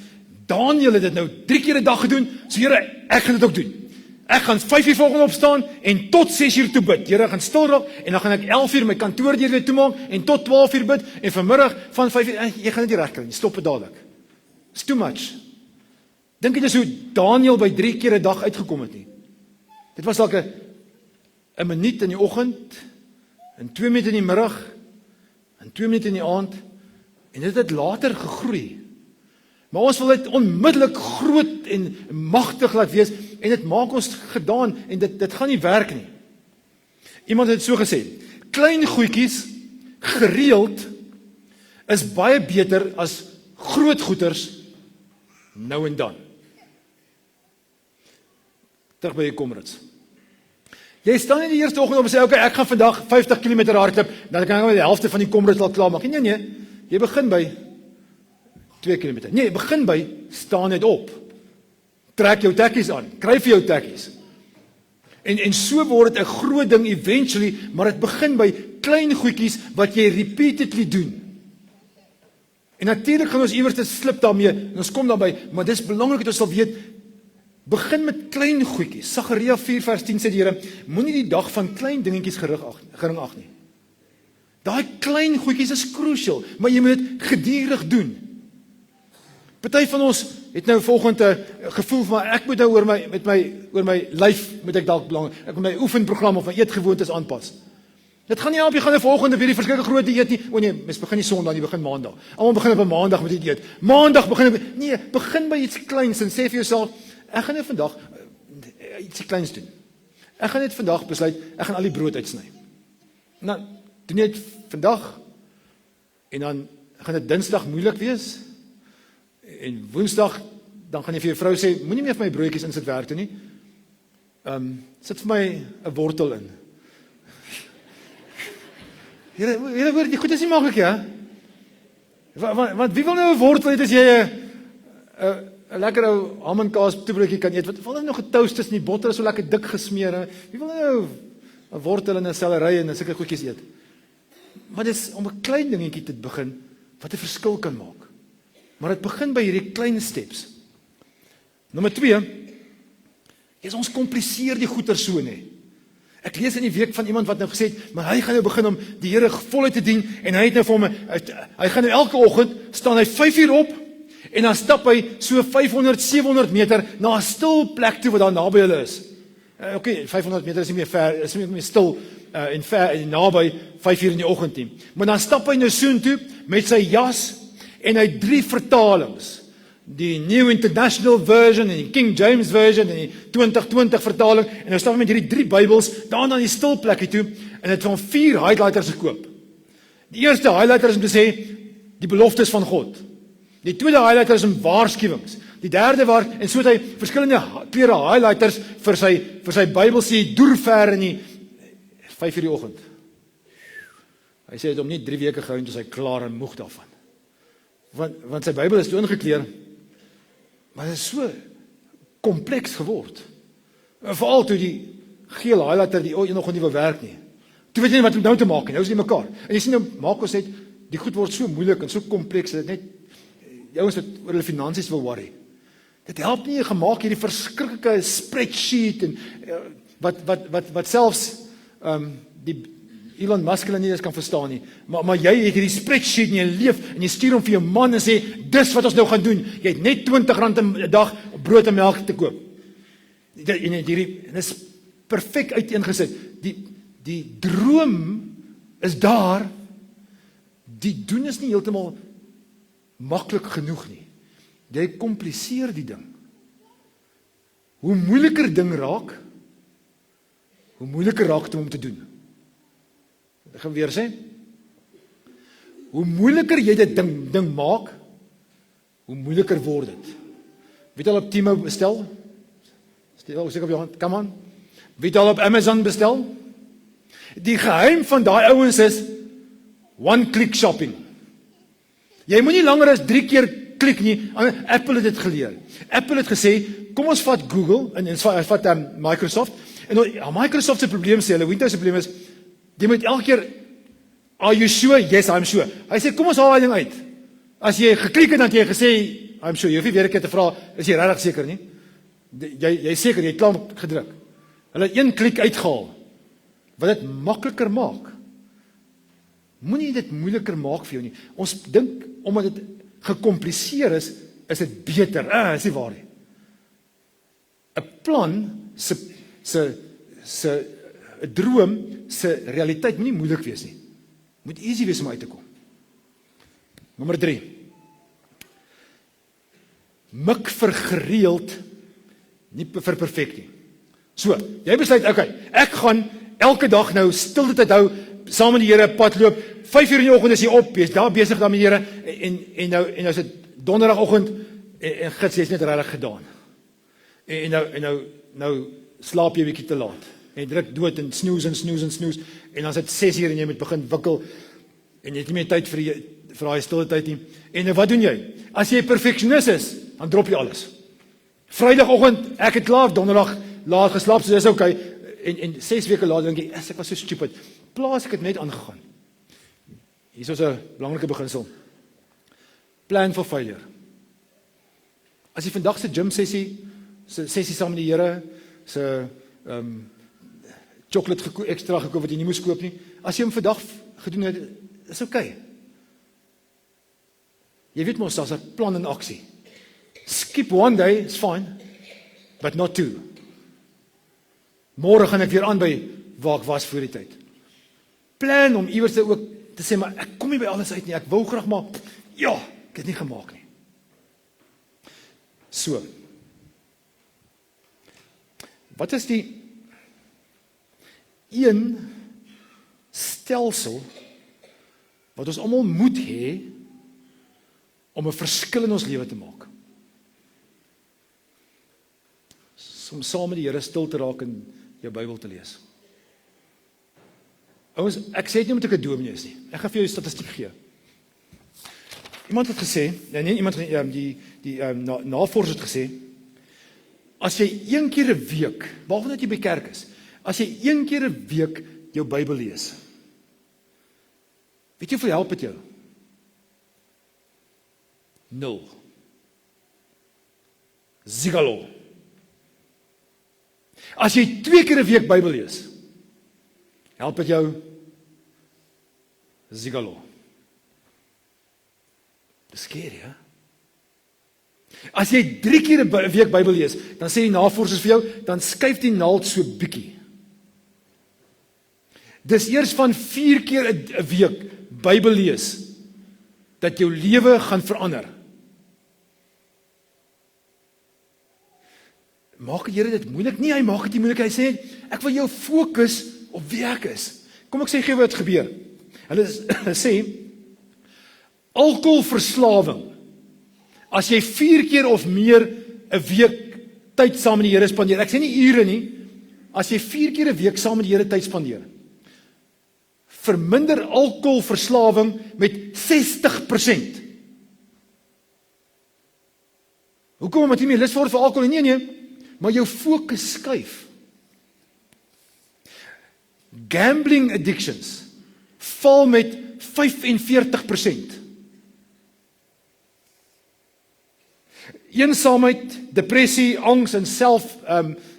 Daniel het dit nou 3 keer 'n dag gedoen, so Here, ek gaan dit ook doen. Ek gaan 5:00 vanoggend opstaan en tot 6:00 toe bid. Here, ek gaan stil raak en dan gaan ek 11:00 my kantoordeur weer toemaak en tot 12:00 bid en vanmiddag van 5:00, jy gaan dit nie regkry nie. Stop dit dadelik. It's too much. Dink jy dis hoe Daniël by 3 keer 'n dag uitgekom het nie? Dit was dalk 'n minuut in die oggend, en 2 minute in die middag, en 2 minute in die aand, en dit het later gegroei. Maar ons wil dit onmiddellik groot en magtig laat wees, en dit maak ons gedaan, en dit gaan nie werk nie. Iemand het so gesê, klein goedjies, gereeld, is baie beter as groot goeders, nou en dan. Terug by die Comrades. Jy staan nie die eerste oggend op en sê, okay, ek gaan vandag 50 km hardloop, dan kan ek maar die helfte van die Comrades al klaarmaak. Nee, jy begin by 2 km. Nee, begin by, staan net op. Trek jou tekkies aan, kry vir jou tekkies. En so word dit 'n groot ding eventually, maar dit begin by klein goedjies wat jy repeatedly doen. En natuurlik gaan ons iewers te slip daarmee, en ons kom daarby, maar dis belangrik dat ons sal weet, begin met klein goedjies. Sagaria 4:10 sê die Here, moenie die dag van klein dingetjies gering ag nie. Daai klein goedjies is crucial, maar jy moet dit gedurig doen. Party van ons het nou volgende 'n gevoel van ek moet nou oor my lyf moet ek dalk belang. Ek moet my oefenprogram of my eetgewoontes aanpas. Dit gaan nie help, jy gaan die volgende weer die verskriklike groot dieet nie. O nee, mens begin nie Sondag nie, begin Maandag. Almal begin op 'n Maandag met die dieet. Maandag begin by iets kleins en sê vir jouself, ek gaan net vandag iets kleins doen. Ek gaan net vandag besluit, ek gaan al die brood uitsny. Nou, doen jy dit vandag en dan gaan dit Dinsdag moeilik wees. En Woensdag dan gaan jy vir jou vrou sê, moenie meer vir my broodjies insit werk toe nie. Sit vir my 'n wortel in. Julle hoor, die goed is nie maklik, ja? Want wie wil nou 'n wortel eet as jy 'n lekker ou ham en kaas toebroodjie kan eet? Wat wil nou nog getoast is, die botter is so lekker dik gesmeer. Wie wil nou 'n wortel en 'n selery en sulke goedjies eet? Maar dis om 'n klein dingetjie te begin wat 'n verskil kan maak. Maar dit begin by hierdie klein steps. Nommer 2, ons kompliseer die goeie so nê. Ek lees in die week van iemand wat nou gesê het, maar hy gaan nou begin om die Here voluit te dien, en hy het nou vir hom, hy gaan nou elke oggend, staan hy 5:00 op, en dan stap hy so 500, 700 meter, na 'n stil plek toe, wat daar naby hulle is. Okay, 500 meter is nie meer ver, is nie meer stil, en ver, en naby 5:00 in die oggend nie. Maar dan stap hy nou soontoe, met sy jas, en hy 3 vertalings. Die New International Version, en die King James Version, en die 2020 vertaling, en nou stap hy met hierdie 3 Bybels, daar na die stil plekkie toe, en het van 4 highlighters gekoop. Die eerste highlighter is om te sê, die beloftes van God. Die tweede highlighter is om waarskuwings. Die derde en so het hy verskillende kleure highlighters vir sy Bybel, sê, doerver in die 5:00 die oggend. Hy sê het hom nie 3 weke gehou, toe hy klaar en moeg daarvan. Want sy Bybel is toe ingekleer, maar dit is so kompleks geword. Veral toe die geel highlighter, die nog nie wil werk nie. Toe weet jy nie wat om nou te maak nie, nou is nie mekaar. En jy sien nou, maak ons net, die goed word so moeilik en so kompleks, dat net, ouens wat oor hulle finansies wil worry. Dit help nie, jy gemaak hierdie verskriklike spreadsheet, en wat selfs die Elon Musk hulle nie eens kan verstaan nie. Maar jy het hierdie spreadsheet en jy leef en jy stuur hom vir jou man en sê, dis wat ons nou gaan doen. Jy het net R20 'n dag brood en melk te koop. En dit is perfek uiteengesit. Die droom is daar, die doen is nie heeltemal maklik genoeg nie. Jy kompliseer die ding. Hoe moeiliker ding raak, hoe moeiliker raak dit om te doen. Ek gaan weer sê, hoe moeiliker jy dit ding maak, hoe moeiliker word dit. Wie het al op Timo bestel? Steek op jou hand, come on. Wie het al op Amazon bestel? Die geheim van daai ouens is one-click shopping. Jy moet nie langer as 3 keer klik nie. Apple het dit geleer. Apple het gesê, kom ons vat Google en vat Microsoft. En Microsoft se probleem sê, hulle Windows se probleem is, jy moet elke keer, are you sure? Yes, I'm sure. Hy sê, kom ons haal die ding uit. As jy geklik het, dan het jy gesê, I'm sure. Jy hoef nie weer 'n keer te vra, is jy regtig seker nie? Jy is seker, jy het klaar gedruk. Hulle het een klik uitgehaal, wat dit makliker maak. Moenie dit moeiliker maak vir jou nie. Ons dink, omdat dit gekompliseer is dit beter. Is nie waar nie. 'n plan, 'n droom, se realiteit moenie moeilik wees nie. Moet easy wees om uit te kom. Nommer 3. Mik vir gereeld, nie vir perfek nie. So, jy besluit, okay, ek gaan elke dag nou stilte tyd hou, saam met die Here pad loop, 5 uur in die oggend is jy op, jy is daar besig dan met die Here, en nou is dit donderdagoggend, en gids, jy is net regtig gedaan. En nou slaap jy 'n bietjie te laat, en jy druk dood, en snoes, en dan is dit 6 uur, en jy moet begin wikkel, en jy het nie meer tyd vir daai stilte tyd nie, en nou wat doen jy? As jy perfeksionis is, dan drop jy alles. Vrydagoggend, ek het klaar, donderdag, laat geslaap, so dis okay, en 6 weke later dink jy, ek was so stupid, plaas ek het net aangegaan. Hier is 'n belangrike beginsel. Plan for failure. As jy vandag se gym sessie saam met die Here, se chocolate extra gekoop wat jy nie moes koop nie, as jy hom vandag gedoen het, is okay. Jy weet mos, daar's 'n plan in aksie. Skip one day, is fine, but not 2. Môre gaan ek weer aan by waar ek was voor die tyd. Plan om iewers ook te sê, maar ek kom nie by alles uit nie, ek wou graag maar, ja, ek het nie gemaak nie. So, wat is die een stelsel wat ons almal moet hê om 'n verskil in ons lewe te maak? Om saam met die Here stil te raak en jou Bybel te lees. Ouens, ek sê dit nie omdat ek 'n dominee is nie. Ek gaan vir jou 'n statistiek gee. Iemand het gesê, navorsers het gesê, as jy een keer 'n week, behalwe dat jy by kerk is, as jy een keer 'n week jou Bybel lees, weet jy hoeveel help dit jou? 0. Zigalo. As jy 2 keer 'n week Bybel lees, help dit jou zigalo. Dis skeer, ja? As jy 3 keer 'n week Bybel lees, dan sê die navorsers vir jou, dan skuif die naald so bietjie. Dis eers van 4 keer 'n week Bybel lees, dat jou lewe gaan verander. Maak die Here dit moeilik? Nee, hy maak dit nie moeilik. Hy sê, ek wil jou fokus op wie ek is. Kom ek sê gee wat gebeur. Hulle sê, alkoholverslawing, as jy 4 keer of meer 'n week tyd saam met die Here spandeer, ek sê nie ure nie, as jy 4 keer 'n week saam met die Here tyd spandeer, verminder alkoholverslawing met 60%. Hoekom? Omdat jy meer lus word vir alkohol? Nee, maar jou fokus skuif. Gambling addictions val met 45%. Eensaamheid, depressie, angs en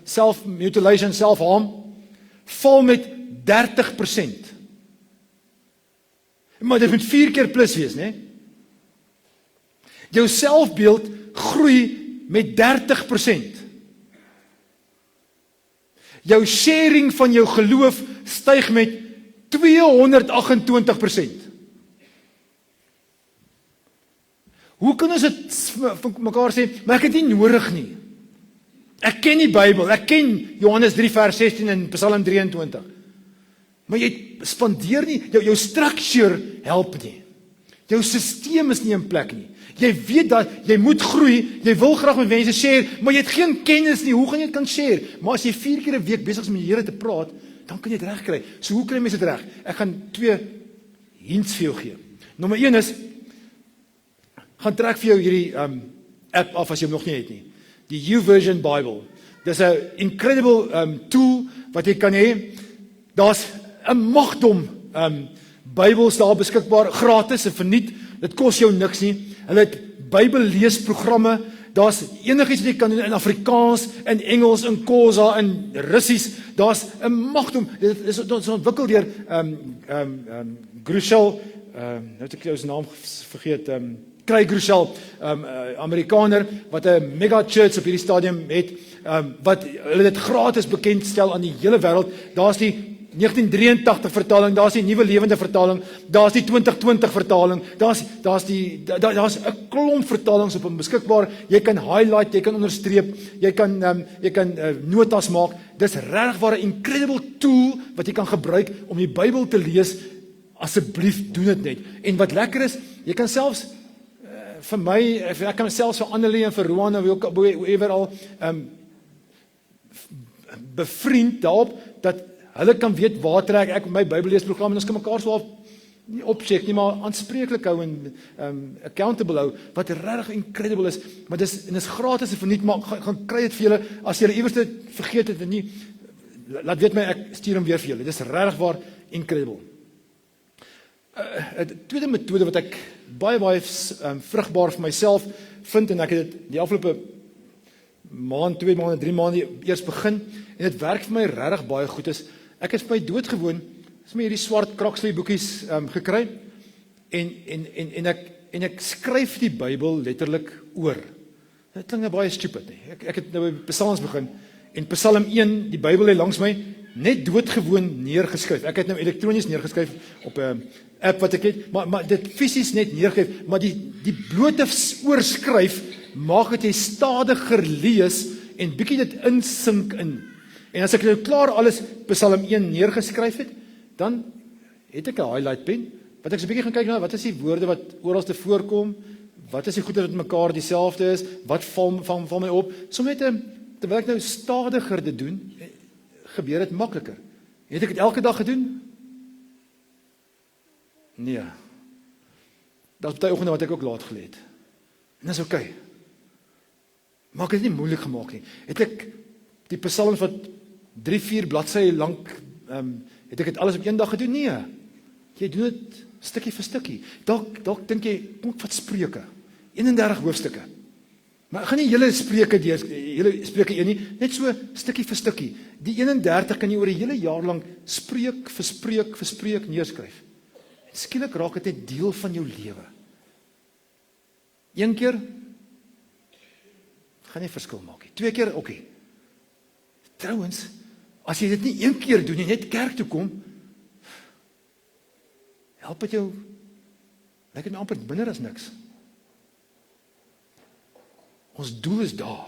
self-mutilation, self-harm val met 30%. Maar dit moet 4 keer plus wees, né? Jou selfbeeld groei met 30%. Jou sharing van jou geloof styg met 228%. Hoe kan ons dit vir mekaar sê, maar ek het nie nodig nie. Ek ken die Bybel, ek ken Johannes 3 vers 16 en Psalm 23. Maar jy spandeer nie, jou structure help nie. Jou stelsel is nie in plek nie. Jy weet dat jy moet groei, jy wil graag met mense share, maar jy het geen kennis nie, hoe gaan jy dit kan share? Maar as jy 4 keer 'n week besig is met die Here te praat, dan kan jy dit reg kry. So hoe kry mense dit reg? Ek gaan 2 hints vir jou gee. Nommer 1 is, gaan trek vir jou hierdie app af as jy hom nog nie het nie. Die YouVersion Bible. Dis 'n incredible tool wat jy kan hê. Daar's 'n magdom Bybels daar beskikbaar, gratis en verniet. Dit kos jou niks nie. Hulle het Bybelleesprogramme, Daar's enigiets wat jy kan doen in Afrikaans, in Engels, in Xhosa, in Russies. Daar's 'n magdom. Dit is ontwikkel deur Grushel, nou het ek jou se naam vergeet, Craig Groeschel, Amerikaner, wat 'n mega church op hierdie stadium het, wat hulle dit gratis bekendstel aan die hele wêreld. Daar's die 1983 vertaling, daar's die Nuwe Lewende vertaling, daar's die 2020 vertaling, daar's 'n klomp vertalings op hom beskikbaar. Jy kan highlight, jy kan onderstreep, jy kan notas maak. Dis regtig waar 'n incredible tool wat jy kan gebruik om die Bybel te lees. Asseblief doen dit net. En wat lekker is, jy kan selfs vir my, ek kan selfs vir Annelie en vir Roan en whoever al bevriend daarop dat hulle kan weet waar trek ek my Bybelleesprogram en ons kan mekaar so nie opcheck nie, maar aanspreeklik hou en accountable hou, wat regtig incredible is, maar dis gratis en verniet, maar gaan kry dit vir julle, as julle iewers dit vergeet het en nie, laat weet my, ek stuur hom weer vir julle, dis regtig waar incredible. 'n tweede metode wat ek baie vrugbaar vir myself vind, en ek het dit die afgelope maand, 2 maande, 3 maande eers begin, en dit werk vir my regtig baie goed, is, ek is vir my doodgewoon, is my hierdie swart Kraxley boekies gekry, en ek skryf die Bybel letterlik oor. Dit klink baie stupid, nie. Ek het nou by Psalms begin, en Psalm 1, die Bybel lê langs my, net doodgewoon neergeskryf. Ek het nou elektronies neergeskryf op 'n app wat ek het, maar dit fisies net neergeskryf, maar die blote oorskryf maak dit jy stadiger lees en bietjie dit insink in. En as ek nou klaar alles Psalm 1 neergeskryf het, dan het ek 'n highlight pen, wat ek so bietjie gaan kyk na, wat is die woorde wat oral te voorkom, wat is die goeie wat mekaar dieselfde is, wat val my op, so met terwyl ek nou stadiger dit doen, gebeur dit makliker. Het ek dit elke dag gedoen? Nee. Daar's baie oggende wat ek ook laat gelê het. En dis oké. Maak dit nie moeilik gemaak nie. Het ek die psalms wat 3-4 bladsye lank, het ek dit alles op een dag gedoen? Nee. Jy doen dit stukkie vir stukkie. Dalk dink jy, kom ek vat Spreuke, 31 hoofstukke. Maar ek gaan nie hele Spreuke 1 nie, net so stukkie vir stukkie. Die 31 kan jy oor 'n hele jaar lank spreuk vir spreuk vir spreuk neerskryf. En skielik raak dit 'n deel van jou lewe. Een keer gaan nie verskil maak nie. 2 keer, oké. Trouwens, as jy dit nie 1 keer doen nie, net kerk toe kom, help dit jou, lyk dit my amper minder as niks. Ons doel is daar.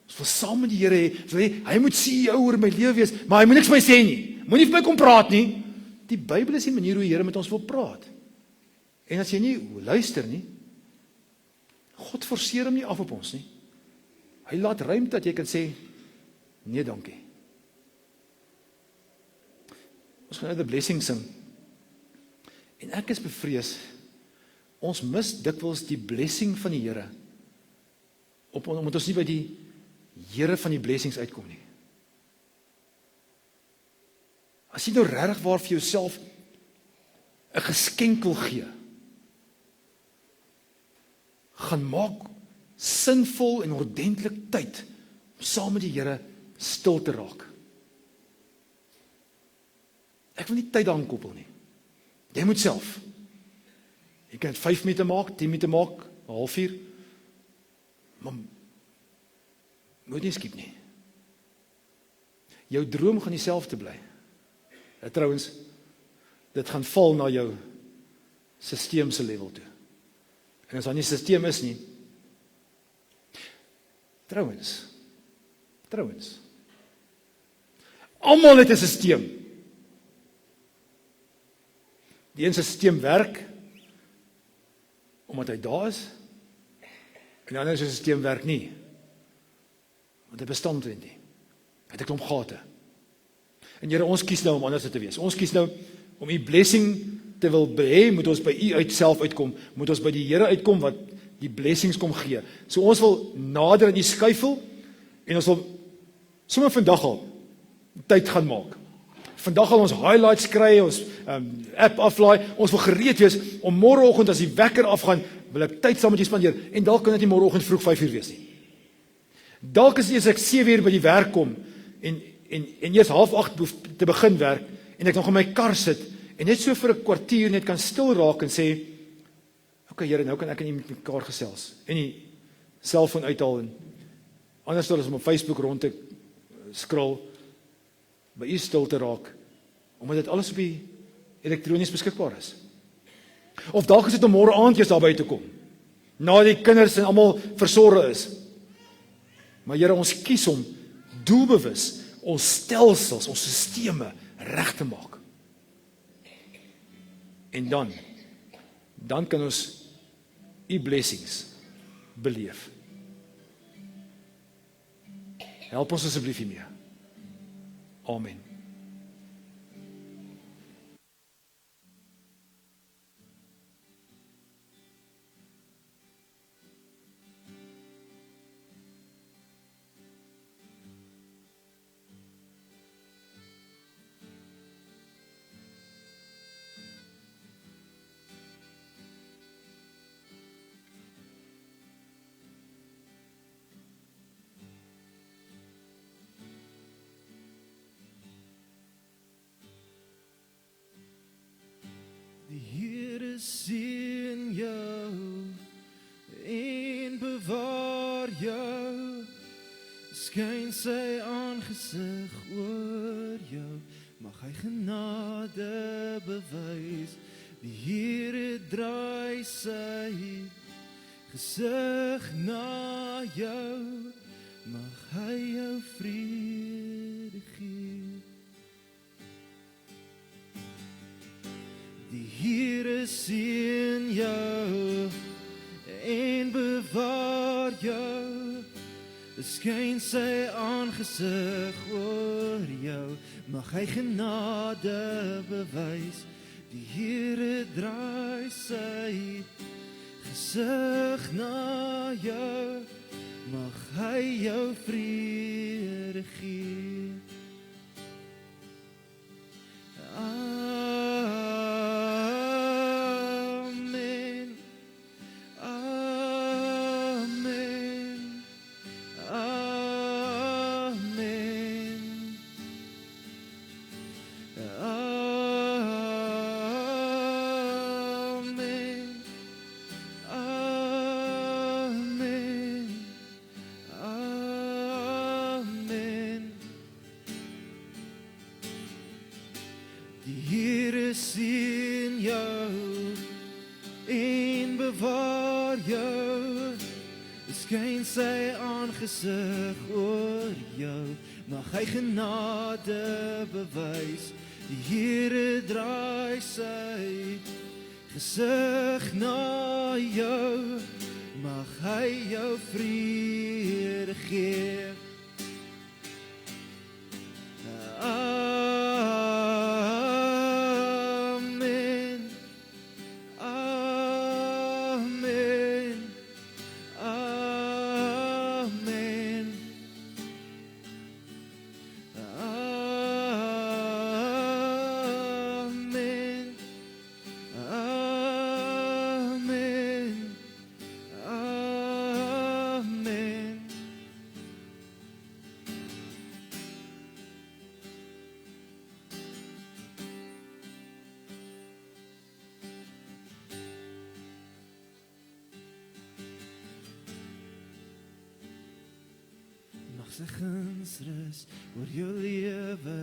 Ons wil saam met die Here hê, hy moet CEO oor my lewe wees, maar hy moet niks vir my sê nie. Moenie vir my kom praat nie. Die Bybel is die manier hoe die Here met ons wil praat. En as jy nie luister nie, God forceer hom nie af op ons nie. Hy laat ruimte dat jy kan sê, nee dankie. Ons gaan nou die blessing sing. En ek is bevrees, ons mis dikwels die blessing van die Here, omdat ons nie by die Here van die blessings uitkom nie. As jy nou regtig waar vir jouself 'n geskenk wil gee, gaan maak sinvol en ordentlik tyd om saam met die Here stil te raak. Ek wil nie tyd daaraan koppel nie. Jy moet self. Jy kan 5 minute maak, 10 minute maak, 'n halfuur. Maar moet nie skiep nie. Jou droom gaan dieselfde bly. Trouwens, dit gaan val na jou sisteemse level toe. En as daar nie sisteem is nie, trouwens, almal het 'n sisteem. Die een sisteem werk omdat hy daar is, en die ander sisteem werk nie, want hy bestaan nie. Hy het 'n klomp gate. En Here, ons kies nou om anders te wees. Ons kies nou om u blessing te wil hê, moet ons by u self uitkom, moet ons by die Here uitkom wat die blessings kom gee. So ons wil nader aan u skuifel, en ons wil sommer vandag al tyd gaan maak. Vandag al ons highlights kry, ons app aflaai, ons wil gereed wees om môreoggend as die wekker afgaan, wil ek tyd saam met u spandeer, en dalk kan dit nie môreoggend vroeg 5 uur wees nie. Dalk is eers ek 7 uur by die werk kom en eers 7:30 hoef te begin werk en ek nog in my kar sit en net so vir 'n kwartier net kan stil raak en sê, okay Here, nou kan ek en U met mekaar gesels en die selfoon uithaal en anders dan as om op Facebook rond te scroll, by U stil te raak, omdat dit alles op die elektronies beskikbaar is. Of dalk is dit om môre aand eers daarby te kom, na die kinders en almal versorg is. Maar Here, ons kies om doelbewus ons stelsels, ons sisteme reg te maak. En dan kan ons U blessings beleef. Help ons asseblief hiermee. Amen. Die Here seën jou en bewaar jou, skyn sy aangesig oor jou, mag hy genade bewys. Die Here draai sy gesig na jou, mag hy jou vrede gee. Die Here seën jou en bewaar jou, skyn sy aangesig oor jou, mag hy genade bewys. Die Here draai sy gesig na jou, mag hy jou vrede gee. Amen. Amen. Amen. Amen. Amen. Amen. Die Here seën jou en bewaar jou, skyn sy aangesig oor jou, mag hy genade bewys. Die Here draai sy gesig na jou, mag hy jou vrede gee. Amen. Amen. Amen. Amen. Amen. Amen. Mag sy guns rus oor jou lewe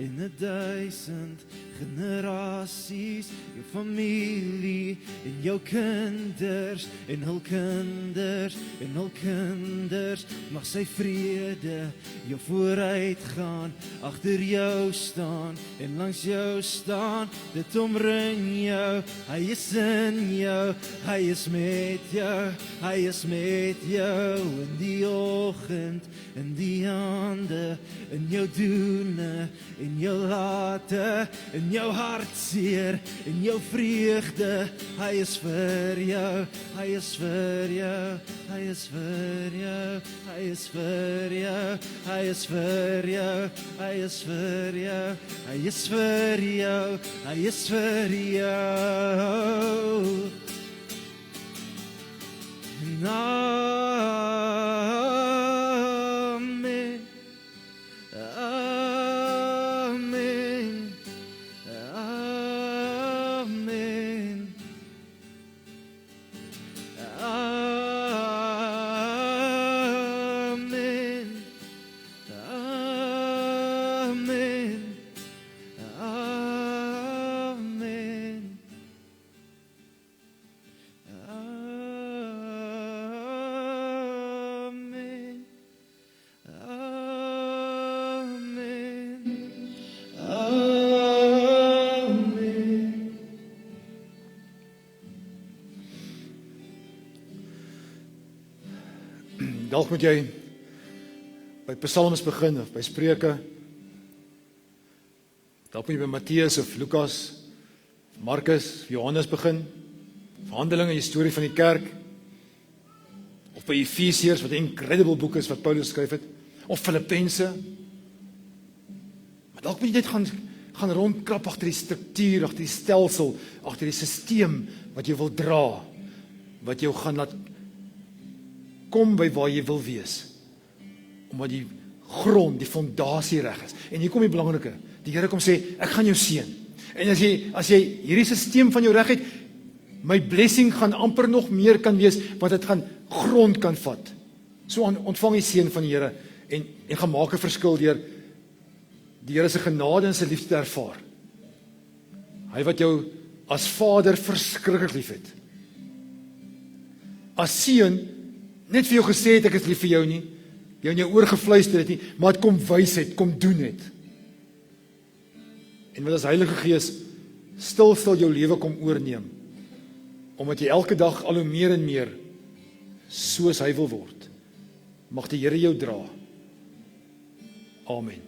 en 1000 generasies, jou familie en jou kinders en hul kinders en hul kinders. Mag sy vrede jou vooruit gaan, agter jou staan en langs jou staan. Dit omring jou, hy is in jou, hy is met jou, hy is met jou in die oggend, in die aande, in jou doene, in jou late, in jou hartseer, in jou vreugde. Hy is vir jou, hy is vir jou, hy is vir jou, hy is vir jou, hy is vir jou, hy is vir jou, hy is vir jou, hy is vir jou. Dalk moet jy by Psalms begin of by Spreuke. Dalk moet jy by Matteus of Lukas, Markus, Johannes begin. Handelinge, die storie van die kerk. Of by Efesiërs, wat 'n incredible boek is wat Paulus skryf het. Of Filippense. Maar dalk moet jy net gaan rondkrap agter die struktuur, agter die stelsel, agter die stelsel wat jy wil dra, wat jou gaan laat kom by waar jy wil wees. Omdat die grond, die fondasie reg is. En hier kom die belangrike. Die Here kom sê, ek gaan jou seën. En as jy hierdie stelsel van jou reg het, my blessing gaan amper nog meer kan wees, want dit gaan grond kan vat. So ontvang die seën van die Here en gaan maak 'n verskil deur die Here se genade en sy liefde te ervaar. Hy wat jou as Vader verskriklik liefhet. As seun net vir jou gesê het ek is lief vir jou nie, jou in jou oor gefluister het nie, maar het kom wys het, kom doen het. En wat as Heilige Gees stil jou lewe kom oorneem, omdat jy elke dag al hoe meer en meer soos hy wil word. Mag die Here jou dra. Amen.